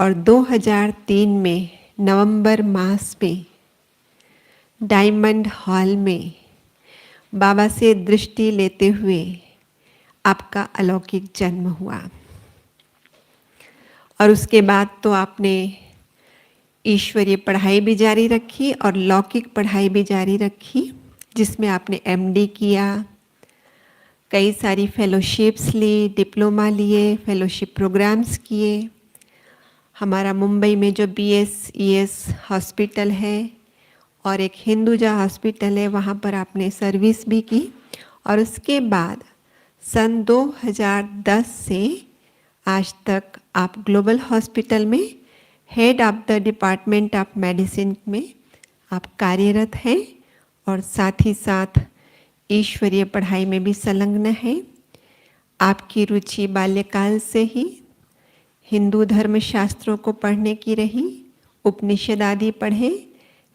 और 2003 में नवंबर मास में डायमंड हॉल में बाबा से दृष्टि लेते हुए आपका अलौकिक जन्म हुआ। और उसके बाद तो आपने ईश्वरीय पढ़ाई भी जारी रखी और लौकिक पढ़ाई भी जारी रखी, जिसमें आपने एमडी किया, कई सारी फेलोशिप्स ली, डिप्लोमा लिए, फेलोशिप प्रोग्राम्स किए। हमारा मुंबई में जो BSES हॉस्पिटल है और एक हिंदुजा हॉस्पिटल है, वहाँ पर आपने सर्विस भी की। और उसके बाद सन 2010 से आज तक आप ग्लोबल हॉस्पिटल में head of the department of medicine में आप कार्यरत हैं और साथ ही साथ ईश्वरीय पढ़ाई में भी संलग्न है। आपकी रुचि बाल्यकाल से ही हिंदू धर्म शास्त्रों को पढ़ने की रही, उपनिषद आदि पढ़े,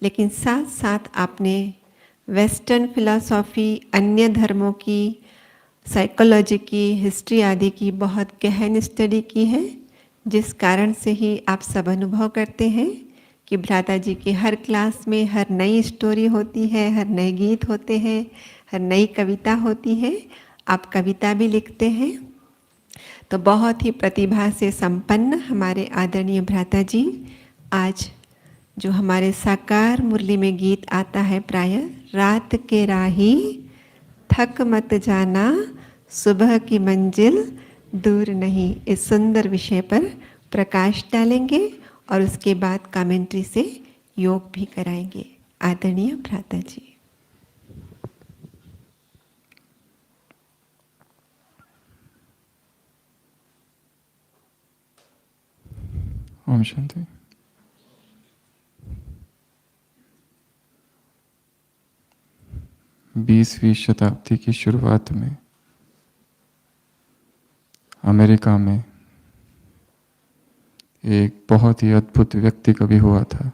लेकिन साथ साथ आपने वेस्टर्न फिलॉसफी, अन्य धर्मों की, साइकोलॉजी की, हिस्ट्री आदि की बहुत गहन स्टडी की है, जिस कारण से ही आप सब अनुभव करते हैं कि भ्राता जी की हर क्लास में हर नई स्टोरी होती है, हर नए गीत होते हैं, हर नई कविता होती है। आप कविता भी लिखते हैं। तो बहुत ही प्रतिभा से संपन्न हमारे आदरणीय भ्राता जी आज जो हमारे साकार मुरली में गीत आता है, प्राय रात के राही थक मत जाना, सुबह की मंजिल दूर नहीं, इस सुंदर विषय पर प्रकाश डालेंगे और उसके बाद कमेंट्री से योग भी कराएंगे। आदरणीय भ्राता जी। ओम शांति। बीसवीं शताब्दी की शुरुआत में अमेरिका में एक बहुत ही अद्भुत व्यक्ति कभी हुआ था,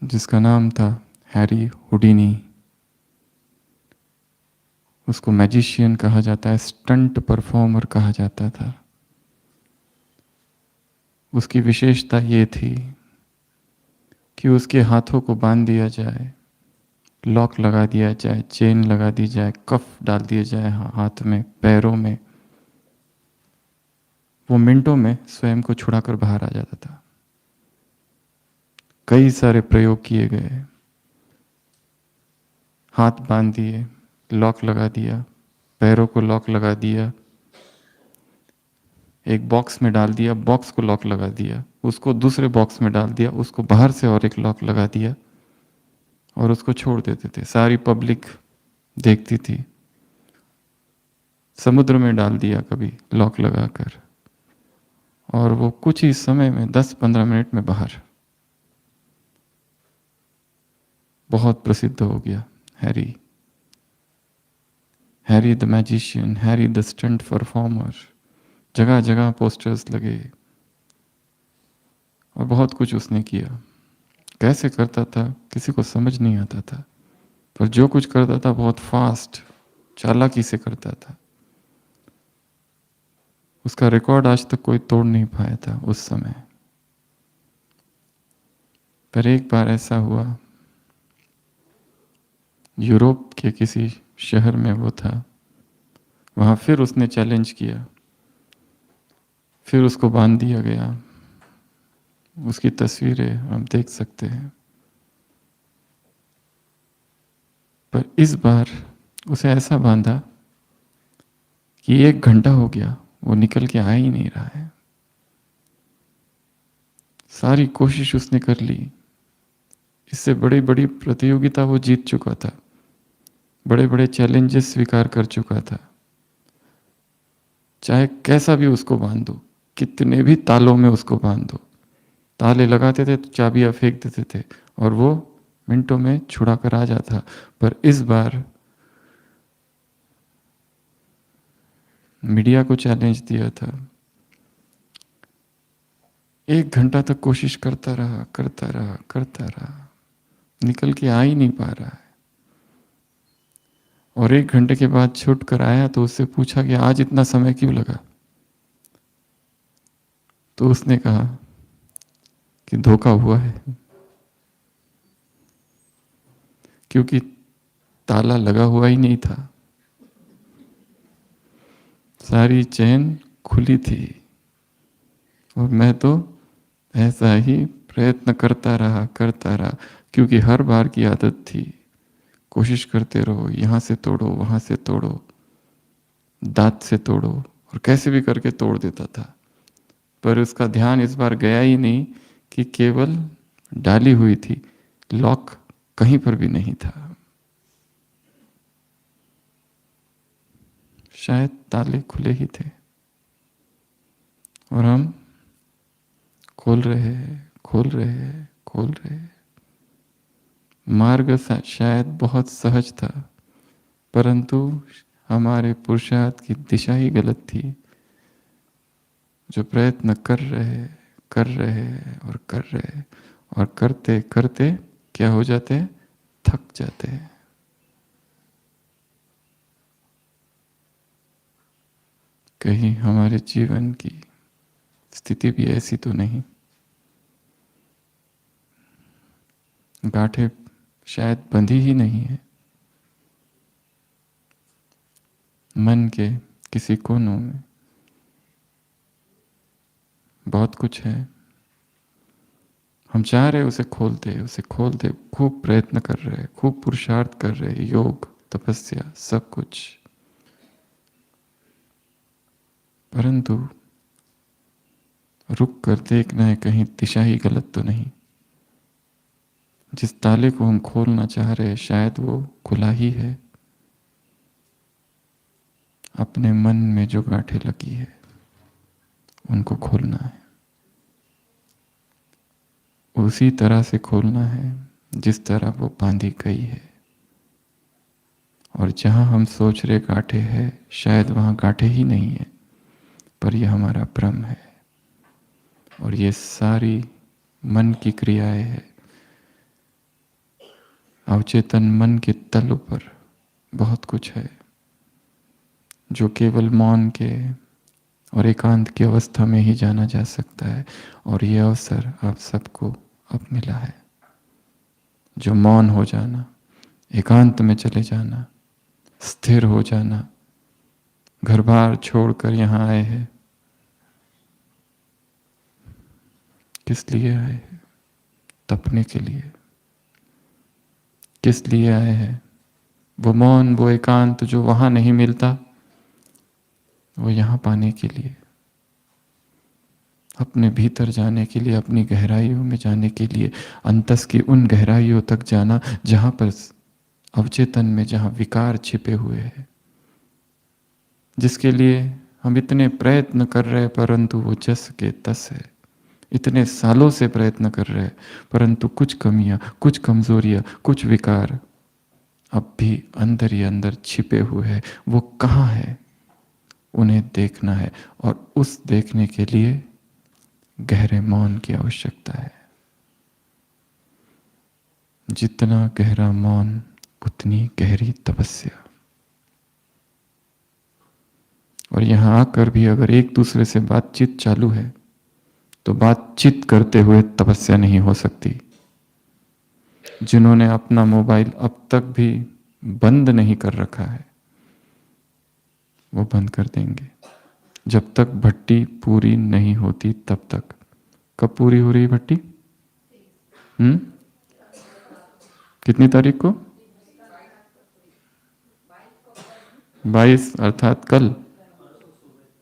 जिसका नाम था हैरी हुडिनी। उसको मैजिशियन कहा जाता है, स्टंट परफॉर्मर कहा जाता था। उसकी विशेषता ये थी कि उसके हाथों को बांध दिया जाए, लॉक लगा दिया जाए, चेन लगा दी जाए, कफ डाल दिए जाए हाथ में, पैरों में, वो मिनटों में स्वयं को छुड़ाकर बाहर आ जाता था। कई सारे प्रयोग किए गए, हाथ बांध दिए, लॉक लगा दिया, पैरों को लॉक लगा दिया, एक बॉक्स में डाल दिया, बॉक्स को लॉक लगा दिया, उसको दूसरे बॉक्स में डाल दिया, उसको बाहर से और एक लॉक लगा दिया और उसको छोड़ देते थे। सारी पब्लिक देखती थी। समुद्र में डाल दिया कभी लॉक लगाकर, और वो कुछ ही समय में 10-15 मिनट में बाहर। बहुत प्रसिद्ध हो गया Harry, Harry the magician, Harry the stunt performer. जगह जगह पोस्टर्स लगे और बहुत कुछ उसने किया। कैसे करता था किसी को समझ नहीं आता था, पर जो कुछ करता था बहुत फास्ट, चालाकी से करता था। उसका रिकॉर्ड आज तक कोई तोड़ नहीं पाया था उस समय। पर एक बार ऐसा हुआ, यूरोप के किसी शहर में वो था, वहां फिर उसने चैलेंज किया, फिर उसको बांध दिया गया। उसकी तस्वीरें हम देख सकते हैं। पर इस बार उसे ऐसा बांधा कि 1 घंटा हो गया, वो निकल के आ ही नहीं रहा है। सारी कोशिश उसने कर ली, इससे बड़ी बड़ी प्रतियोगिता वो जीत चुका था, बड़े बड़े चैलेंजेस स्वीकार कर चुका था। चाहे कैसा भी उसको बांध दो, कितने भी तालों में उसको बांध दो, ताले लगाते थे तो चाबियां फेंक देते थे और वो मिनटों में छुड़ा कर आ जाता। पर इस बार मीडिया को चैलेंज दिया था। 1 घंटा तक कोशिश करता रहा, करता रहा, करता रहा, निकल के आ ही नहीं पा रहा है। और 1 घंटे के बाद छूट कर आया तो उससे पूछा कि आज इतना समय क्यों लगा। तो उसने कहा कि धोखा हुआ है, क्योंकि ताला लगा हुआ ही नहीं था, सारी चेन खुली थी और मैं तो ऐसा ही प्रयत्न करता रहा, क्योंकि हर बार की आदत थी, कोशिश करते रहो, यहाँ से तोड़ो, वहाँ से तोड़ो, दांत से तोड़ो, और कैसे भी करके तोड़ देता था। पर उसका ध्यान इस बार गया ही नहीं कि केवल डाली हुई थी, लॉक कहीं पर भी नहीं था। शायद ताले खुले ही थे और हम खोल रहे। मार्ग शायद बहुत सहज था, परंतु हमारे पुरुषार्थ की दिशा ही गलत थी। जो प्रयत्न कर रहे और करते करते क्या हो जाते, थक जाते हैं। कहीं हमारे जीवन की स्थिति भी ऐसी तो नहीं, गांठें शायद बंधी ही नहीं है, मन के किसी कोनों में बहुत कुछ है, हम चाह रहे उसे खोलते, खूब प्रयत्न कर रहे, खूब पुरुषार्थ कर रहे, योग, तपस्या, सब कुछ, परंतु रुक कर देखना है कहीं दिशा ही गलत तो नहीं। जिस ताले को हम खोलना चाह रहे हैं शायद वो खुला ही है। अपने मन में जो गांठें लगी है उनको खोलना है, उसी तरह से खोलना है जिस तरह वो बांधी गई है। और जहां हम सोच रहे गांठें हैं शायद वहां गांठें ही नहीं है, पर यह हमारा भ्रम है। और ये सारी मन की क्रियाएं है। अवचेतन मन के तल पर बहुत कुछ है जो केवल मौन के और एकांत की अवस्था में ही जाना जा सकता है। और ये अवसर आप सबको अब मिला है, जो मौन हो जाना, एकांत में चले जाना, स्थिर हो जाना, घर बार छोड़कर यहाँ आए हैं। किस लिए आए हैं? तपने के लिए। किस लिए आए हैं? वो मौन, वो एकांत जो वहां नहीं मिलता, वो यहाँ पाने के लिए, अपने भीतर जाने के लिए, अपनी गहराइयों में जाने के लिए, अंतस की उन गहराइयों तक जाना जहां पर अवचेतन में, जहां विकार छिपे हुए हैं, जिसके लिए हम इतने प्रयत्न कर रहे हैं परंतु वो जस के तस है। इतने सालों से प्रयत्न कर रहे हैं परंतु कुछ कमियां, कुछ कमजोरियां, कुछ विकार अब भी अंदर ही अंदर छिपे हुए हैं। वो कहाँ है? उन्हें देखना है और उस देखने के लिए गहरे मौन की आवश्यकता है। जितना गहरा मौन उतनी गहरी तपस्या। और यहां आकर भी अगर एक दूसरे से बातचीत चालू है तो बातचीत करते हुए तपस्या नहीं हो सकती। जिन्होंने अपना मोबाइल अब तक भी बंद नहीं कर रखा है वो बंद कर देंगे जब तक भट्टी पूरी नहीं होती तब तक। कब पूरी हो रही भट्टी? कितनी तारीख को? 22 अर्थात कल,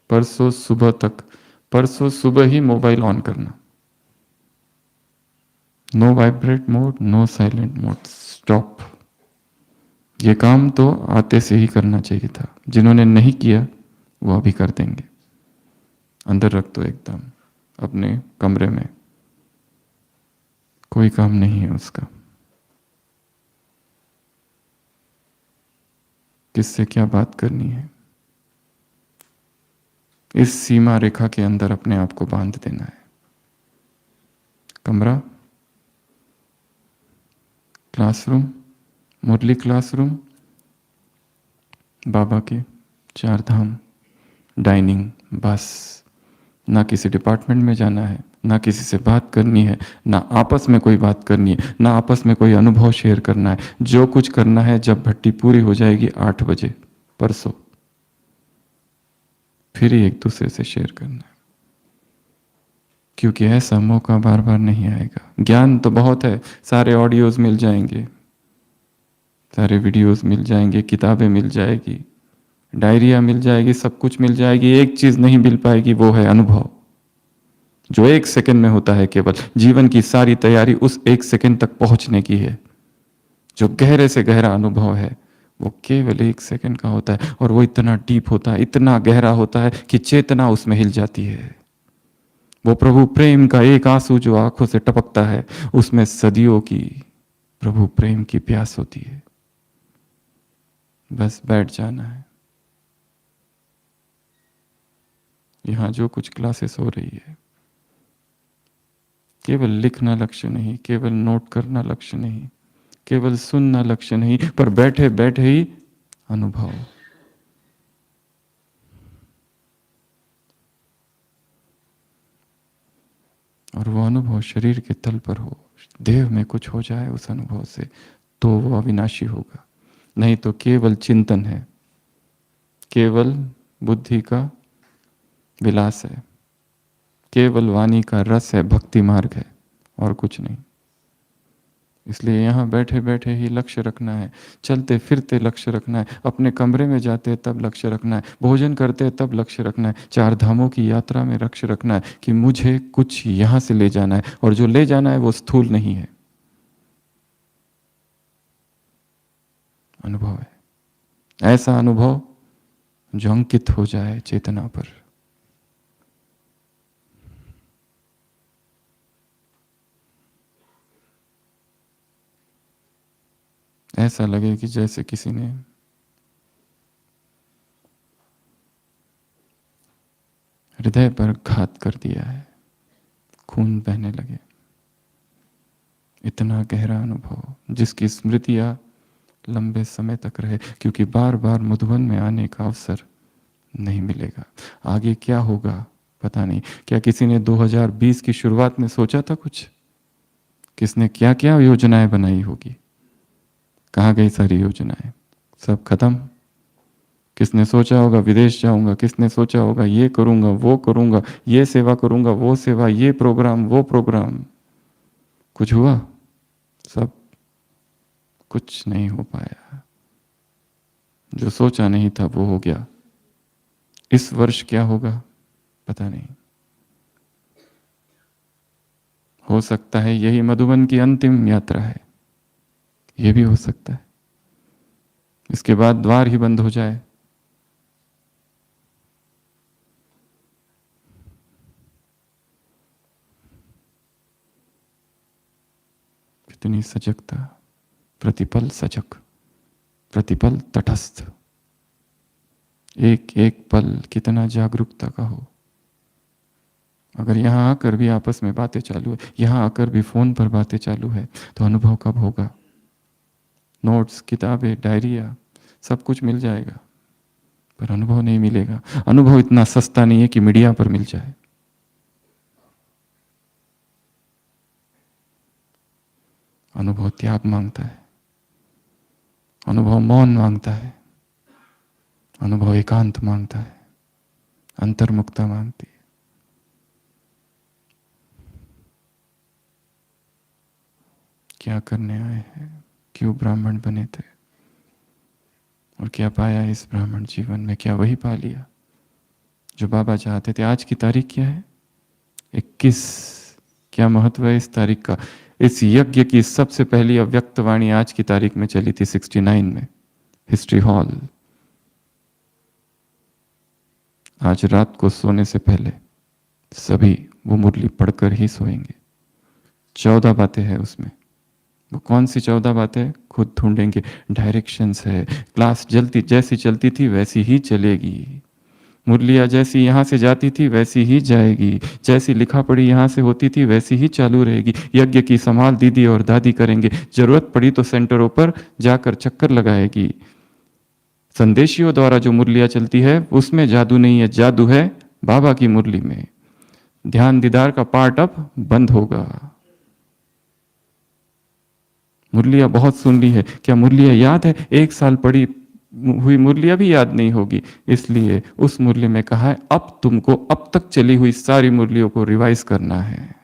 परसों सुबह तक। परसों सुबह ही मोबाइल ऑन करना। No vibrate mode, no silent mode, stop. ये काम तो आते से ही करना चाहिए था। जिन्होंने नहीं किया वो अभी कर देंगे। अंदर रख दो एकदम अपने कमरे में, कोई काम नहीं है उसका। किससे क्या बात करनी है, इस सीमा रेखा के अंदर अपने आप को बांध देना है। कमरा, क्लासरूम, मुरली क्लासरूम, बाबा के 4 धाम, डाइनिंग, बस ना किसी डिपार्टमेंट में जाना है, ना किसी से बात करनी है, ना आपस में कोई बात करनी है, ना आपस में कोई अनुभव शेयर करना है। जो कुछ करना है जब भट्टी पूरी हो जाएगी 8 बजे परसों, फिर ही एक दूसरे से शेयर करना है, क्योंकि ऐसा मौका बार बार नहीं आएगा। ज्ञान तो बहुत है, सारे ऑडियोज मिल जाएंगे, सारे वीडियोस मिल जाएंगे, किताबें मिल जाएगी, डायरिया मिल जाएगी, सब कुछ मिल जाएगी। एक चीज नहीं मिल पाएगी, वो है अनुभव, जो 1 सेकंड में होता है। केवल जीवन की सारी तैयारी उस 1 सेकंड तक पहुंचने की है। जो गहरे से गहरा अनुभव है वो केवल 1 सेकंड का होता है, और वो इतना डीप होता है, इतना गहरा होता है कि चेतना उसमें हिल जाती है। वो प्रभु प्रेम का एक आंसू जो आंखों से टपकता है, उसमें सदियों की प्रभु प्रेम की प्यास होती है। बस बैठ जाना है। यहां जो कुछ क्लासेस हो रही है, केवल लिखना लक्ष्य नहीं, केवल नोट करना लक्ष्य नहीं, केवल सुनना लक्ष्य नहीं, पर बैठे बैठे ही अनुभव। और वो अनुभव शरीर के तल पर हो, देह में कुछ हो जाए उस अनुभव से, तो वो अविनाशी होगा। नहीं तो केवल चिंतन है, केवल बुद्धि का विलास है, केवल वाणी का रस है, भक्ति मार्ग है, और कुछ नहीं। इसलिए यहाँ बैठे बैठे ही लक्ष्य रखना है, चलते फिरते लक्ष्य रखना है, अपने कमरे में जाते तब लक्ष्य रखना है, भोजन करते तब लक्ष्य रखना है, 4 धामों की यात्रा में लक्ष्य रखना है कि मुझे कुछ यहाँ से ले जाना है, और जो ले जाना है वो स्थूल नहीं है, अनुभव है। ऐसा अनुभव जो अंकित हो जाए चेतना पर। ऐसा लगे कि जैसे किसी ने हृदय पर घात कर दिया है, खून बहने लगे। इतना गहरा अनुभव जिसकी स्मृतियां लंबे समय तक रहे, क्योंकि बार बार मधुबन में आने का अवसर नहीं मिलेगा। आगे क्या होगा पता नहीं। क्या किसी ने 2020 की शुरुआत में सोचा था कुछ? किसने क्या क्या योजनाएं बनाई होगी? कहाँ गई सारी योजनाएं? सब खत्म। किसने सोचा होगा विदेश जाऊंगा, किसने सोचा होगा ये करूंगा, वो करूंगा, ये सेवा करूंगा, वो सेवा, ये प्रोग्राम, वो प्रोग्राम। कुछ हुआ? सब कुछ नहीं हो पाया। जो सोचा नहीं था वो हो गया। इस वर्ष क्या होगा पता नहीं। हो सकता है यही मधुबन की अंतिम यात्रा है, ये भी हो सकता है। इसके बाद द्वार ही बंद हो जाए। कितनी सजगता, प्रतिपल सजग, प्रतिपल तटस्थ, एक एक पल कितना जागरूकता का हो। अगर यहाँ आकर भी आपस में बातें चालू है, यहाँ आकर भी फोन पर बातें चालू है, तो अनुभव कब होगा? नोट्स, किताबें, डायरिया सब कुछ मिल जाएगा, पर अनुभव नहीं मिलेगा। अनुभव इतना सस्ता नहीं है कि मीडिया पर मिल जाए। अनुभव त्याग मांगता है, अनुभव मौन मांगता है, अनुभव एकांत मांगता है, अंतर्मुक्ता मांगती है। क्या करने आए हैं? क्यों ब्राह्मण बने थे? और क्या पाया इस ब्राह्मण जीवन में? क्या वही पा लिया जो बाबा चाहते थे? आज की तारीख क्या है? 21। क्या महत्व है इस तारीख का? इस यज्ञ की सबसे पहली अव्यक्त वाणी आज की तारीख में चली थी 69 में, हिस्ट्री हॉल। आज रात को सोने से पहले सभी वो मुरली पढ़कर ही सोएंगे। 14 बातें हैं उसमें। वो कौन सी 14 बातें? खुद ढूंढेंगे। डायरेक्शंस है। क्लास जलती जैसी चलती थी वैसी ही चलेगी। मुरलिया जैसी यहाँ से जाती थी वैसी ही जाएगी। जैसी लिखा पढ़ी यहाँ से होती थी वैसी ही चालू रहेगी। यज्ञ की संभाल दीदी और दादी करेंगे। जरूरत पड़ी तो सेंटरों पर जाकर चक्कर लगाएगी। संदेशियों द्वारा जो मुरलियाँ चलती है उसमें जादू नहीं है, जादू है बाबा की मुरली में। ध्यान दीदार का पार्ट अब बंद होगा। मुरलियां बहुत सुन ली है, क्या मुरलियां याद है? 1 साल पढ़ी हुई मुरलियां भी याद नहीं होगी। इसलिए उस मुरली में कहा है अब तुमको अब तक चली हुई सारी मुरलियों को रिवाइज करना है,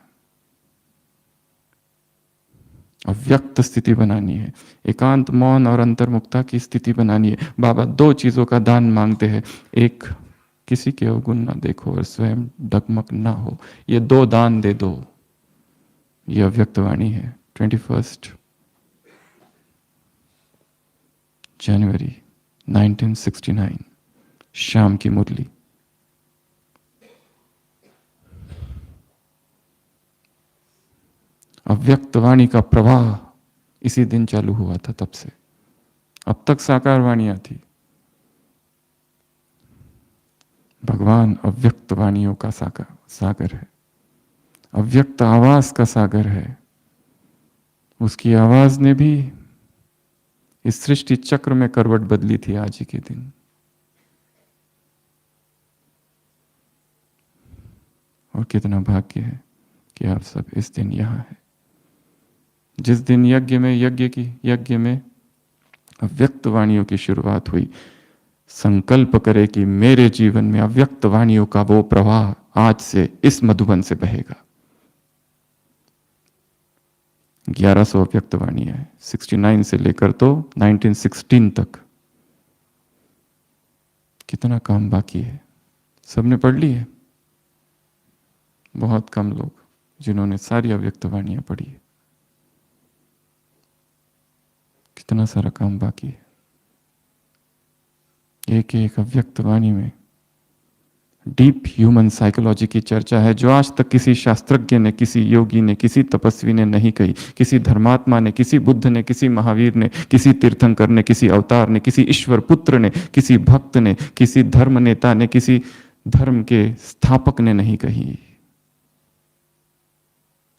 अव्यक्त स्थिति बनानी है, एकांत मौन और अंतर्मुक्ता की स्थिति बनानी है। बाबा 2 चीजों का दान मांगते हैं, एक किसी के अवगुण ना देखो और स्वयं डगमग ना हो, ये 2 दान दे दो। ये अव्यक्त वाणी है। 21 जनवरी 1969 शाम की मुरली। अव्यक्त वाणी का प्रवाह इसी दिन चालू हुआ था। तब से अब तक साकार वाणियां थी। भगवान अव्यक्त वाणियों का सागर है, अव्यक्त आवाज का सागर है। उसकी आवाज ने भी इस सृष्टि चक्र में करवट बदली थी आज ही के दिन। और कितना भाग्य है कि आप सब इस दिन यहां हैं, जिस दिन यज्ञ में अव्यक्त वाणियों की शुरुआत हुई। संकल्प करे कि मेरे जीवन में अव्यक्त वाणियों का वो प्रवाह आज से इस मधुबन से बहेगा। 1100 अव्यक्त वाणियां है, 69 से लेकर तो 1916 तक। कितना काम बाकी है? सबने पढ़ ली है? बहुत कम लोग जिन्होंने सारी अव्यक्त वाणियां पढ़ी है। कितना सारा काम बाकी है। एक एक अव्यक्त वाणी में डीप ह्यूमन साइकोलॉजी की चर्चा है, जो आज तक किसी शास्त्रज्ञ ने, किसी योगी ने, किसी तपस्वी ने नहीं कही। किसी धर्मात्मा ने, किसी बुद्ध ने, किसी महावीर ने, किसी तीर्थंकर ने, किसी अवतार ने, किसी ईश्वर पुत्र ने, किसी भक्त ने, किसी धर्म नेता ने, किसी धर्म के स्थापक ने नहीं कही,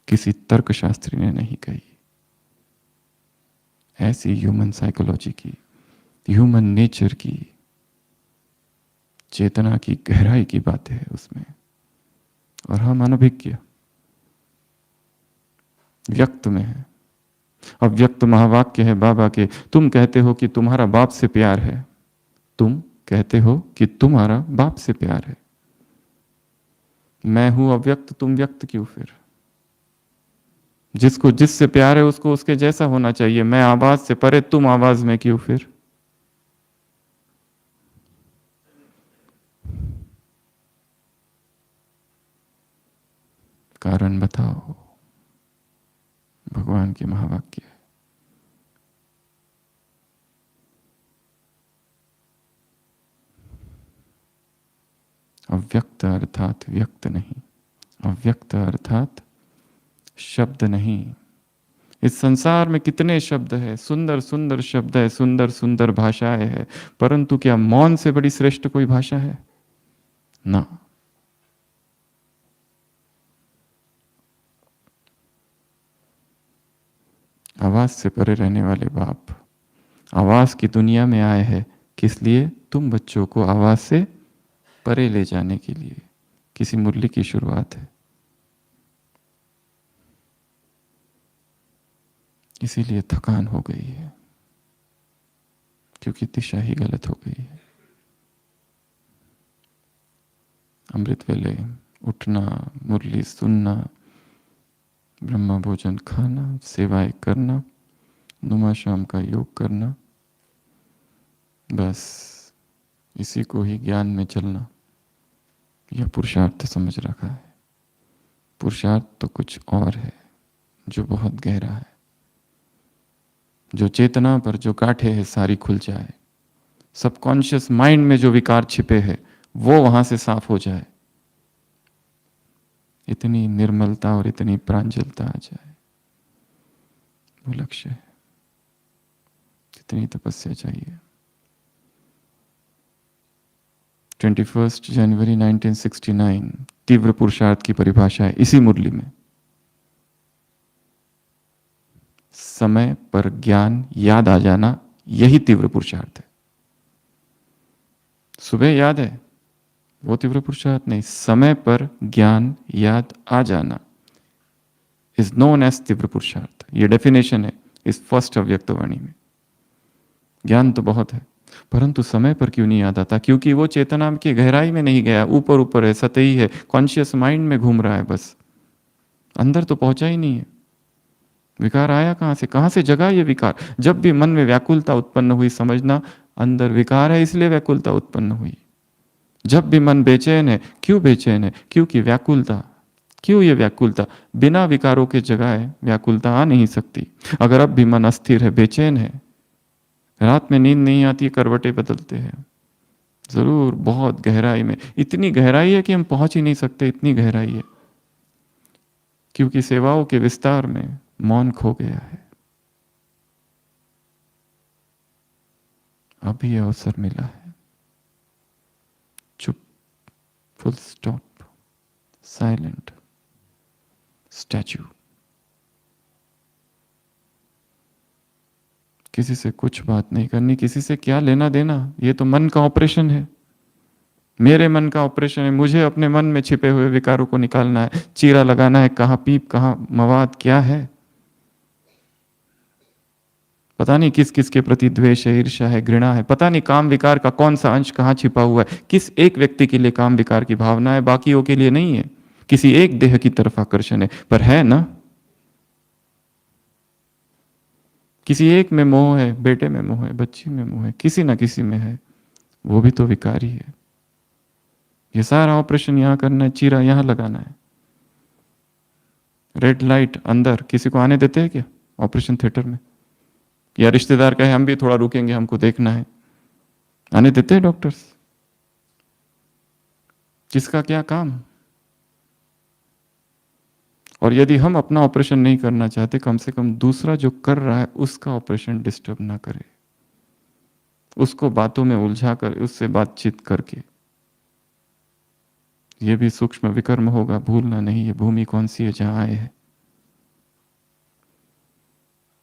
किसी तर्कशास्त्री ने नहीं कही। ऐसी ह्यूमन साइकोलॉजी की, ह्यूमन नेचर की, चेतना की गहराई की बातें है उसमें। और हम अनभिज्ञ व्यक्त में है। अव्यक्त महावाक्य है बाबा के, तुम कहते हो कि तुम्हारा बाप से प्यार है, तुम कहते हो कि तुम्हारा बाप से प्यार है। मैं हूं अव्यक्त, तुम व्यक्त क्यों फिर? जिसको जिससे प्यार है उसको उसके जैसा होना चाहिए। मैं आवाज से परे, तुम आवाज में क्यों फिर? कारण बताओ। भगवान के महावाक्य है। अव्यक्त अर्थात व्यक्त नहीं, अव्यक्त अर्थात शब्द नहीं। इस संसार में कितने शब्द है, सुंदर सुंदर शब्द है, सुंदर सुंदर भाषाएं है, परंतु क्या मौन से बड़ी श्रेष्ठ कोई भाषा है? ना। आवाज से परे रहने वाले बाप आवाज की दुनिया में आए हैं, किस लिए? तुम बच्चों को आवाज से परे ले जाने के लिए। किसी मुरली की शुरुआत है, इसीलिए थकान हो गई है, क्योंकि दिशा ही गलत हो गई है। अमृत वेले उठना, मुरली सुनना, ब्रह्मा भोजन खाना, सेवाएं करना, नुमा शाम का योग करना, बस इसी को ही ज्ञान में चलना, यह पुरुषार्थ समझ रखा है। पुरुषार्थ तो कुछ और है, जो बहुत गहरा है, जो चेतना पर जो गांठें है सारी खुल जाए, सबकॉन्शियस माइंड में जो विकार छिपे हैं वो वहां से साफ हो जाए, इतनी निर्मलता और इतनी प्रांजलता आ जाए, वो लक्ष्य है। कितनी तपस्या चाहिए। 21 जनवरी 1969 तीव्र पुरुषार्थ की परिभाषा है इसी मुरली में। समय पर ज्ञान याद आ जाना, यही तीव्र पुरुषार्थ है। सुबह याद है, वो तीव्र पुरुषार्थ नहीं, समय पर ज्ञान याद आ जाना इज नोन एज तीव्र पुरुषार्थ। ये डेफिनेशन है इस फर्स्ट अव्यक्तवाणी में। ज्ञान तो बहुत है, परंतु समय पर क्यों नहीं याद आता? क्योंकि वो चेतना की गहराई में नहीं गया, ऊपर ऊपर है, सतही है, कॉन्शियस माइंड में घूम रहा है, बस अंदर तो पहुंचा ही नहीं है। विकार आया कहां से जगा ये विकार? जब भी मन में व्याकुलता उत्पन्न हुई, समझना अंदर विकार है, इसलिए व्याकुलता उत्पन्न हुई। जब भी मन बेचैन है, क्यों बेचैन है? क्योंकि व्याकुलता। क्यों ये व्याकुलता? बिना विकारों के जगह व्याकुलता आ नहीं सकती। अगर अब भी मन अस्थिर है, बेचैन है, रात में नींद नहीं आती, करवटें बदलते हैं, जरूर बहुत गहराई में, इतनी गहराई है कि हम पहुंच ही नहीं सकते, इतनी गहराई है, क्योंकि सेवाओं के विस्तार में मौन खो गया है। अभी अवसर मिला है, चुप, फुल स्टॉप, साइलेंट, स्टैच्यू। किसी से कुछ बात नहीं करनी, किसी से क्या लेना देना? ये तो मन का ऑपरेशन है, मेरे मन का ऑपरेशन है। मुझे अपने मन में छिपे हुए विकारों को निकालना है, चीरा लगाना है, कहाँ पीप, कहाँ मवाद, क्या है, पता नहीं किस किस के प्रति द्वेष है, ईर्ष्या है, घृणा है, पता नहीं काम विकार का कौन सा अंश कहाँ छिपा हुआ है। किस एक व्यक्ति के लिए काम विकार की भावना है, बाकियों के लिए नहीं है। किसी एक देह की तरफ आकर्षण है, पर है ना, किसी एक में मोह है, बेटे में मोह है, बच्ची में मोह है, किसी ना किसी में है, वो भी तो विकार ही है। ये सारा ऑपरेशन यहां करना है, चीरा यहां लगाना है। रेड लाइट अंदर किसी को आने देते हैं क्या ऑपरेशन थिएटर में? या रिश्तेदार कहे हम भी थोड़ा रुकेंगे, हमको देखना है, आने देते हैं डॉक्टर्स? किसका क्या काम? और यदि हम अपना ऑपरेशन नहीं करना चाहते, कम से कम दूसरा जो कर रहा है उसका ऑपरेशन डिस्टर्ब ना करे, उसको बातों में उलझा कर, उससे बातचीत करके। ये भी सूक्ष्म विकर्म होगा, भूलना नहीं। ये भूमि कौन सी है जहां आए हैं?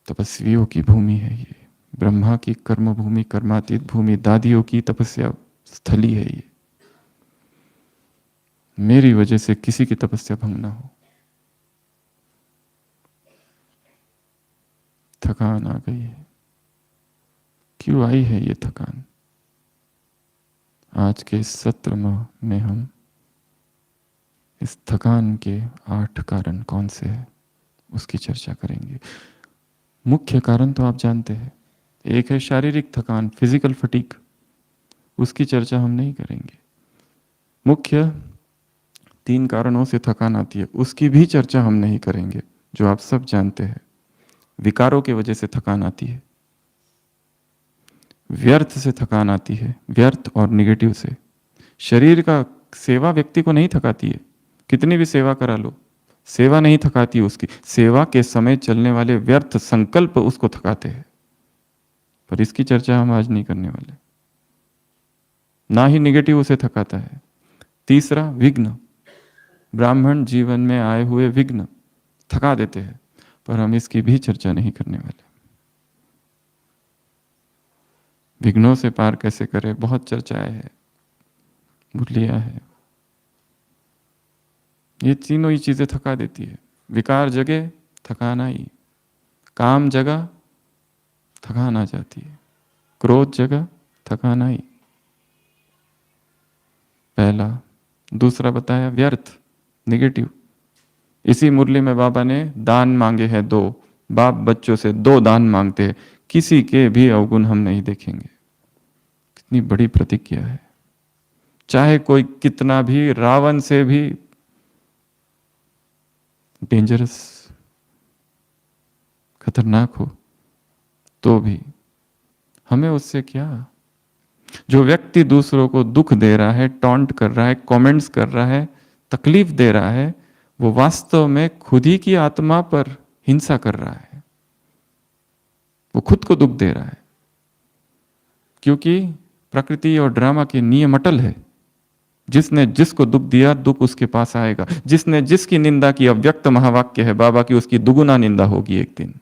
तपस्वियों की भूमि है ये, ब्रह्मा की कर्म भूमि, कर्मातीत भूमि, दादियों की तपस्या स्थली है ये। मेरी वजह से किसी की तपस्या भंग ना हो। थकान आ गई है। क्यों आई है ये थकान? आज के इस सत्र में हम इस थकान के 8 कारण कौन से हैं उसकी चर्चा करेंगे। मुख्य कारण तो आप जानते हैं, एक है शारीरिक थकान, फिजिकल फटीक, उसकी चर्चा हम नहीं करेंगे। मुख्य 3 कारणों से थकान आती है, उसकी भी चर्चा हम नहीं करेंगे, जो आप सब जानते हैं। विकारों की वजह से थकान आती है, व्यर्थ से थकान आती है, व्यर्थ और निगेटिव से। शरीर का सेवा व्यक्ति को नहीं थकाती है, कितनी भी सेवा करा लो, सेवा नहीं थकाती उसकी। सेवा के समय चलने वाले व्यर्थ संकल्प उसको थकाते हैं, पर इसकी चर्चा हम आज नहीं करने वाले। ना ही निगेटिव उसे थकाता है। तीसरा, विघ्न, ब्राह्मण जीवन में आए हुए विघ्न थका देते हैं, पर हम इसकी भी चर्चा नहीं करने वाले। विघ्नों से पार कैसे करें, बहुत चर्चाएं है, भूल लिया है। ये तीनों ही चीजें थका देती है। विकार जगे, थकान आई, काम जगा, थकान आ जाती है, क्रोध जगा, थकान आई। पहला। दूसरा बताया व्यर्थ, निगेटिव। इसी मुरली में बाबा ने दान मांगे हैं 2, बाप बच्चों से 2 दान मांगते हैं, किसी के भी अवगुण हम नहीं देखेंगे। कितनी बड़ी प्रतिज्ञा है। चाहे कोई कितना भी रावण से भी डेंजरस, खतरनाक हो, तो भी हमें उससे क्या। जो व्यक्ति दूसरों को दुख दे रहा है, टॉन्ट कर रहा है, कमेंट्स कर रहा है, तकलीफ दे रहा है, वो वास्तव में खुद ही की आत्मा पर हिंसा कर रहा है, वो खुद को दुख दे रहा है। क्योंकि प्रकृति और ड्रामा के नियम अटल है, जिसने जिसको दुख दिया, दुख उसके पास आएगा। जिसने जिसकी निंदा की, अव्यक्त महावाक्य है बाबा की, उसकी दुगुना निंदा होगी एक दिन।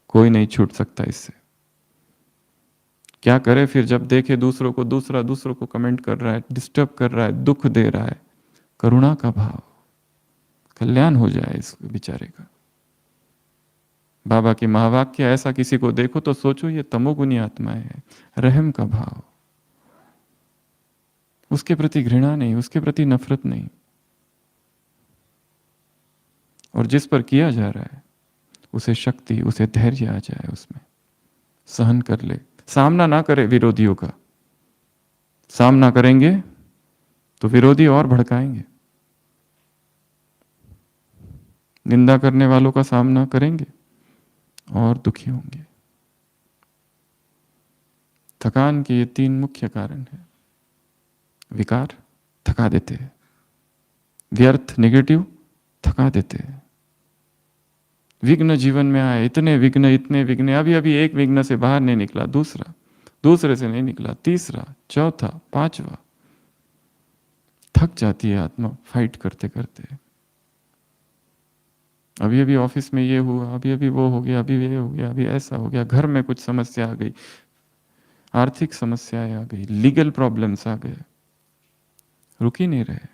कोई नहीं छूट सकता इससे। क्या करे फिर जब देखे दूसरों को, दूसरों को कमेंट कर रहा है, डिस्टर्ब कर रहा है, दुख दे रहा है, करुणा का भाव, कल्याण हो जाए इस बेचारे का। बाबा के महावाक्य, ऐसा किसी को देखो तो सोचो ये तमोगुनी आत्माएं है, रहम का भाव, उसके प्रति घृणा नहीं, उसके प्रति नफरत नहीं, और जिस पर किया जा रहा है उसे शक्ति, उसे धैर्य आ जाए, उसमें सहन कर ले, सामना ना करे विरोधियों का। सामना करेंगे तो विरोधी और भड़काएंगे, निंदा करने वालों का सामना करेंगे और दुखी होंगे। थकान के ये 3 मुख्य कारण हैं। विकार थका देते हैं, व्यर्थ नेगेटिव थका देते हैं। विघ्न जीवन में आए, इतने विघ्न, अभी अभी एक विघ्न से बाहर नहीं निकला, दूसरा, दूसरे से नहीं निकला, तीसरा, चौथा, 5वां, थक जाती है आत्मा फाइट करते करते। अभी अभी ऑफिस में ये हुआ, अभी अभी वो हो गया, अभी ये हो गया, अभी ऐसा हो गया, घर में कुछ समस्या आ गई, आर्थिक समस्याएं आ गई, लीगल प्रॉब्लम्स आ गए, रुक ही नहीं रहे,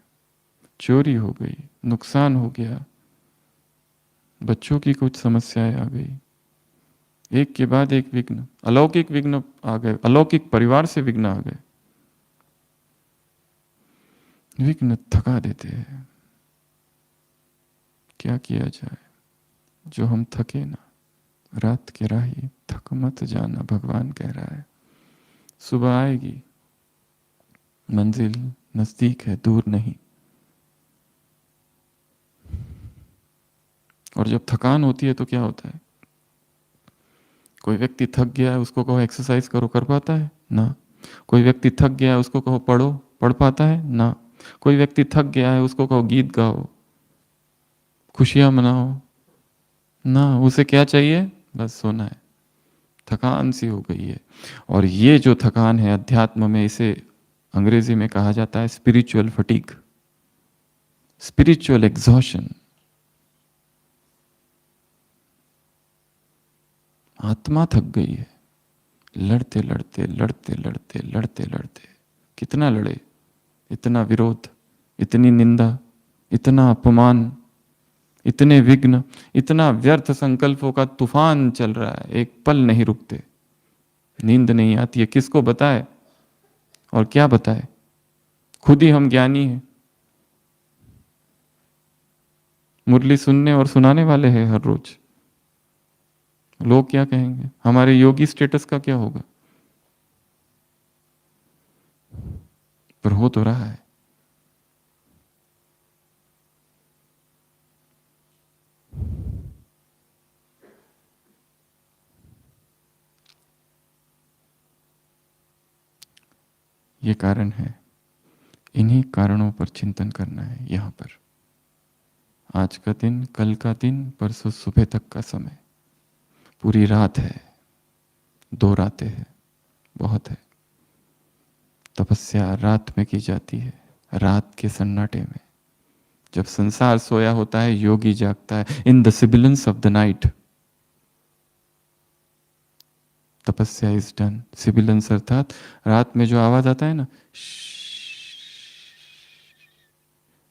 चोरी हो गई, नुकसान हो गया, बच्चों की कुछ समस्याएं आ गई, एक के बाद एक विघ्न, अलौकिक विघ्न आ गए, अलौकिक परिवार से विघ्न आ गए। विघ्न थका देते हैं। क्या किया जाए? जो हम थके ना, रात के राही थक मत जाना, भगवान कह रहा है। सुबह आएगी, मंजिल नजदीक है, दूर नहीं। और जब थकान होती है तो क्या होता है? कोई व्यक्ति थक गया है, उसको कहो एक्सरसाइज करो, कर पाता है? ना। कोई व्यक्ति थक गया है, उसको कहो पढ़ो, पढ़ पाता है? ना। कोई व्यक्ति थक गया है, उसको कहो गीत गाओ, खुशियां मनाओ, ना। उसे क्या चाहिए? बस सोना है। थकान सी हो गई है। और ये जो थकान है अध्यात्म में, इसे अंग्रेजी में कहा जाता है स्पिरिचुअल फटीग, स्पिरिचुअल एग्जॉशन। आत्मा थक गई है, लड़ते लड़ते लड़ते लड़ते लड़ते लड़ते। कितना लड़े? इतना विरोध, इतनी निंदा, इतना अपमान, इतने विघ्न, इतना व्यर्थ संकल्पों का तूफान चल रहा है, एक पल नहीं रुकते। नींद नहीं आती है, किसको बताए और क्या बताए? खुद ही हम ज्ञानी हैं, मुरली सुनने और सुनाने वाले हैं हर रोज। लोग क्या कहेंगे? हमारे योगी स्टेटस का क्या होगा? पर हो तो रहा है। ये कारण है, इन्हीं कारणों पर चिंतन करना है। यहां पर आज का दिन, कल का दिन, परसों सुबह तक का समय, पूरी रात है, 2 रातें हैं, बहुत है। तपस्या रात में की जाती है, रात के सन्नाटे में। जब संसार सोया होता है, योगी जागता है। In the sibilance of the night तपस्या इज डन। सिबिलेंस अर्थात रात में जो आवाज आता है ना,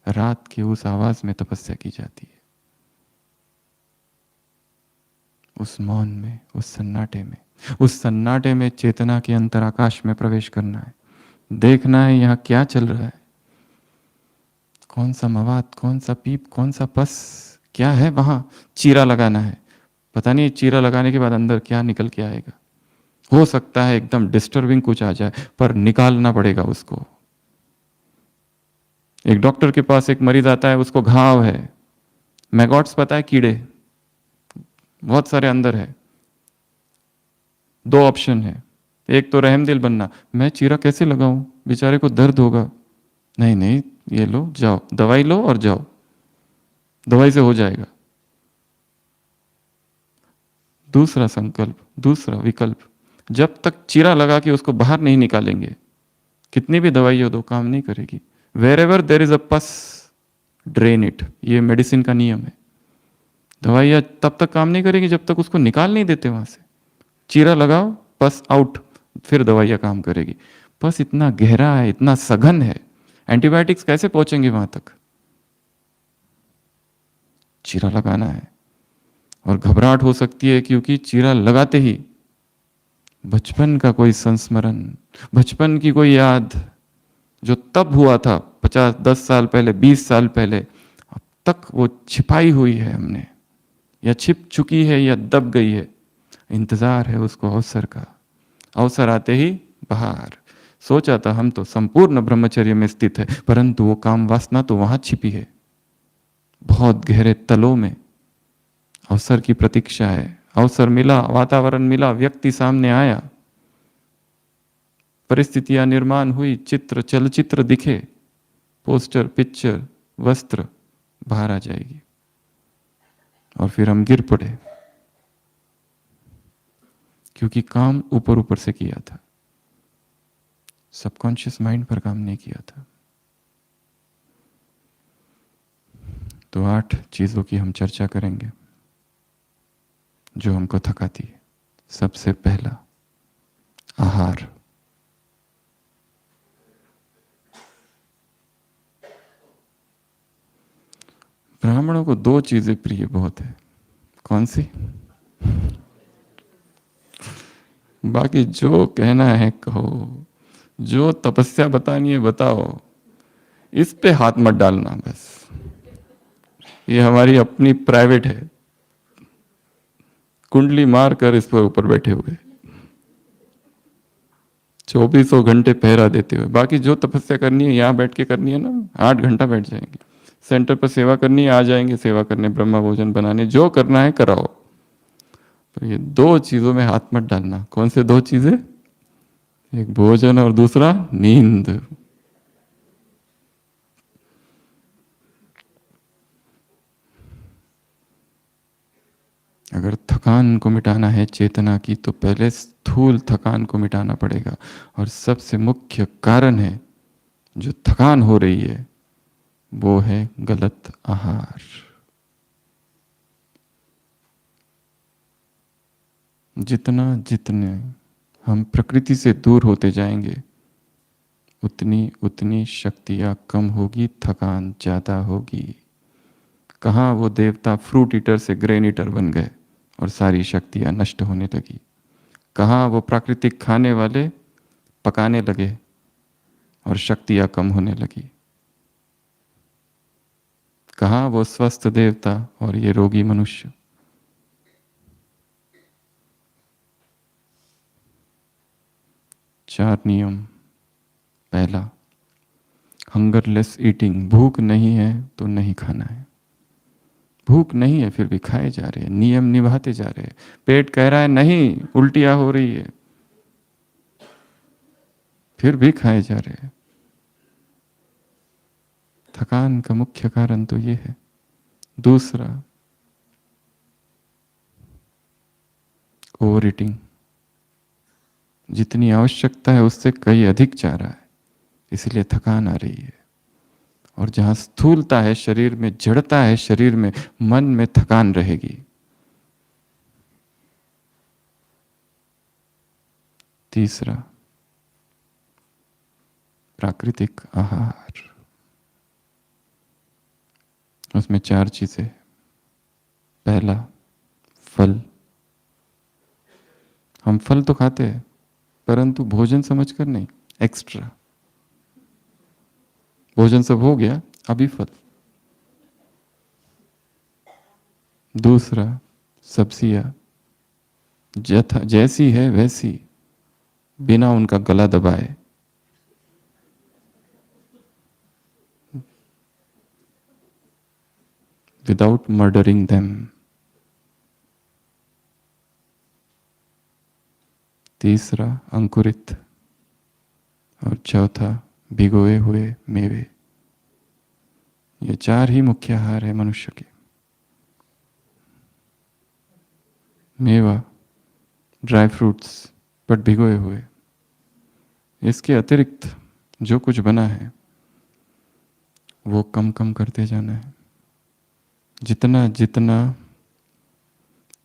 रात की उस आवाज में तपस्या की जाती है, उस मौन में, उस सन्नाटे में। उस सन्नाटे में चेतना के अंतराकाश में प्रवेश करना है, देखना है यहाँ क्या चल रहा है, कौन सा मवाद, कौन सा पीप, कौन सा पस, क्या है वहां। चीरा लगाना है, पता नहीं चीरा लगाने के बाद अंदर क्या निकल के आएगा। हो सकता है एकदम डिस्टर्बिंग कुछ आ जाए, पर निकालना पड़ेगा उसको। एक डॉक्टर के पास एक मरीज आता है, उसको घाव है, मैगॉट्स पता है, कीड़े बहुत सारे अंदर है। 2 ऑप्शन है, एक तो रहमदिल बनना, मैं चीरा कैसे लगाऊं, बेचारे को दर्द होगा। नहीं नहीं, ये लो, जाओ, दवाई लो और जाओ, दवाई से हो जाएगा। दूसरा संकल्प, दूसरा विकल्प, जब तक चीरा लगा के उसको बाहर नहीं निकालेंगे, कितनी भी दवाई हो दो, काम नहीं करेगी। Wherever there is a pus, drain it, ये मेडिसिन का नियम है। दवाइयाँ तब तक काम नहीं करेगी जब तक उसको निकाल नहीं देते वहां से। चीरा लगाओ, पस आउट, फिर दवाइयाँ काम करेगी। बस इतना गहरा है, इतना सघन है, एंटीबायोटिक्स कैसे पहुंचेंगे वहां तक? चीरा लगाना है। और घबराहट हो सकती है क्योंकि चीरा लगाते ही बचपन का कोई संस्मरण, बचपन की कोई याद जो तब हुआ था 50-10 साल पहले, 20 साल पहले, अब तक वो छिपाई हुई है हमने, या छिप चुकी है या दब गई है। इंतजार है उसको अवसर का, अवसर आते ही बाहर। सोचा था हम तो संपूर्ण ब्रह्मचर्य में स्थित है, परंतु वो काम वासना तो वहां छिपी है, बहुत गहरे तलों में। अवसर की प्रतीक्षा है, अवसर मिला, वातावरण मिला, व्यक्ति सामने आया, परिस्थितियां निर्माण हुई, चित्र चलचित्र दिखे, पोस्टर, पिक्चर, वस्त्र, बाहर आ जाएगी और फिर हम गिर पड़े, क्योंकि काम ऊपर ऊपर से किया था, सबकॉन्शियस माइंड पर काम नहीं किया था। तो 8 चीजों की हम चर्चा करेंगे जो हमको थकाती है। सबसे पहला, आहार। ब्राह्मणों को 2 चीजें प्रिय बहुत है। कौन सी? बाकी जो कहना है कहो, जो तपस्या बतानी है बताओ, इस पे हाथ मत डालना बस, ये हमारी अपनी प्राइवेट है, कुंडली मार कर इस पर ऊपर बैठे हुए, 2400 घंटे पहरा देते हुए। बाकी जो तपस्या करनी है यहाँ बैठ के करनी है ना, 8 घंटा बैठ जाएंगे। सेंटर पर सेवा करनी है, आ जाएंगे सेवा करने, ब्रह्मा भोजन बनाने, जो करना है कराओ। तो ये 2 चीजों में हाथ मत डालना। कौन से 2 चीजें? एक भोजन और दूसरा नींद। अगर थकान को मिटाना है चेतना की, तो पहले स्थूल थकान को मिटाना पड़ेगा। और सबसे मुख्य कारण है जो थकान हो रही है, वो है गलत आहार। जितना जितने हम प्रकृति से दूर होते जाएंगे, उतनी उतनी शक्तियां कम होगी, थकान ज्यादा होगी। कहाँ वो देवता फ्रूट ईटर से ग्रेन ईटर बन गए और सारी शक्तियां नष्ट होने लगी। कहाँ वो प्राकृतिक खाने वाले पकाने लगे और शक्तियां कम होने लगी। कहाँ वो स्वस्थ देवता और ये रोगी मनुष्य। चार नियम। पहला, हंगरलेस ईटिंग। भूख नहीं है तो नहीं खाना है। भूख नहीं है फिर भी खाए जा रहे हैं, नियम निभाते जा रहे हैं। पेट कह रहा है नहीं, उल्टियां हो रही है, फिर भी खाए जा रहे हैं। थकान का मुख्य कारण तो ये है। दूसरा, ओवर ईटिंग। जितनी आवश्यकता है उससे कहीं अधिक जा रहा है, इसलिए थकान आ रही है। और जहां स्थूलता है शरीर में, जड़ता है शरीर में, मन में थकान रहेगी। तीसरा, प्राकृतिक आहार। उसमें 4 चीजें। पहला, फल। हम फल तो खाते हैं, परंतु भोजन समझकर नहीं, एक्स्ट्रा। भोजन सब हो गया, अभी फल। दूसरा, सब्जियां जैसी है वैसी, बिना उनका गला दबाए। Without murdering them. तीसरा, अंकुरित। और चौथा, भिगोए हुए मेवे। ये 4 ही मुख्य आहार है मनुष्य के। मेवा, ड्राई फ्रूट्स, बट भिगोए हुए। इसके अतिरिक्त जो कुछ बना है वो कम कम करते जाना है। जितना जितना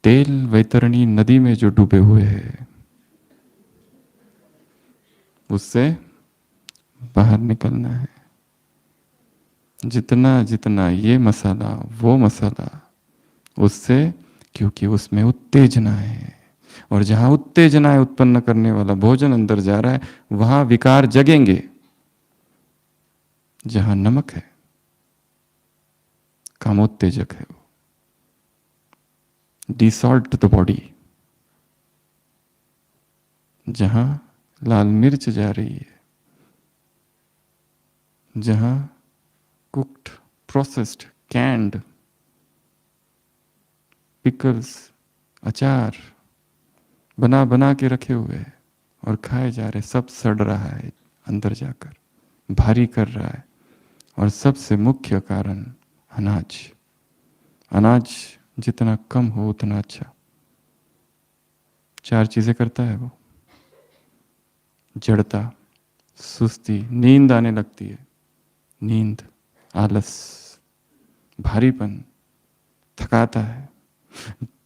तेल वैतरणी नदी में जो डूबे हुए हैं, उससे बाहर निकलना है। जितना जितना ये मसाला वो मसाला, उससे, क्योंकि उसमें उत्तेजना है, और जहां उत्तेजनाएं उत्पन्न करने वाला भोजन अंदर जा रहा है वहां विकार जगेंगे। जहां नमक है, कामोत्तेजक है, वो डिसॉल्ट द बॉडी। जहां लाल मिर्च जा रही है, जहां कुक्ड, प्रोसेस्ड, कैंड, पिकल्स, अचार बना बना के रखे हुए हैं और खाए जा रहे, सब सड़ रहा है अंदर जाकर, भारी कर रहा है। और सबसे मुख्य कारण अनाज। अनाज जितना कम हो उतना अच्छा। 4 चीजें करता है वो: जड़ता, सुस्ती, नींद आने लगती है, नींद, आलस, भारीपन, थकाता है।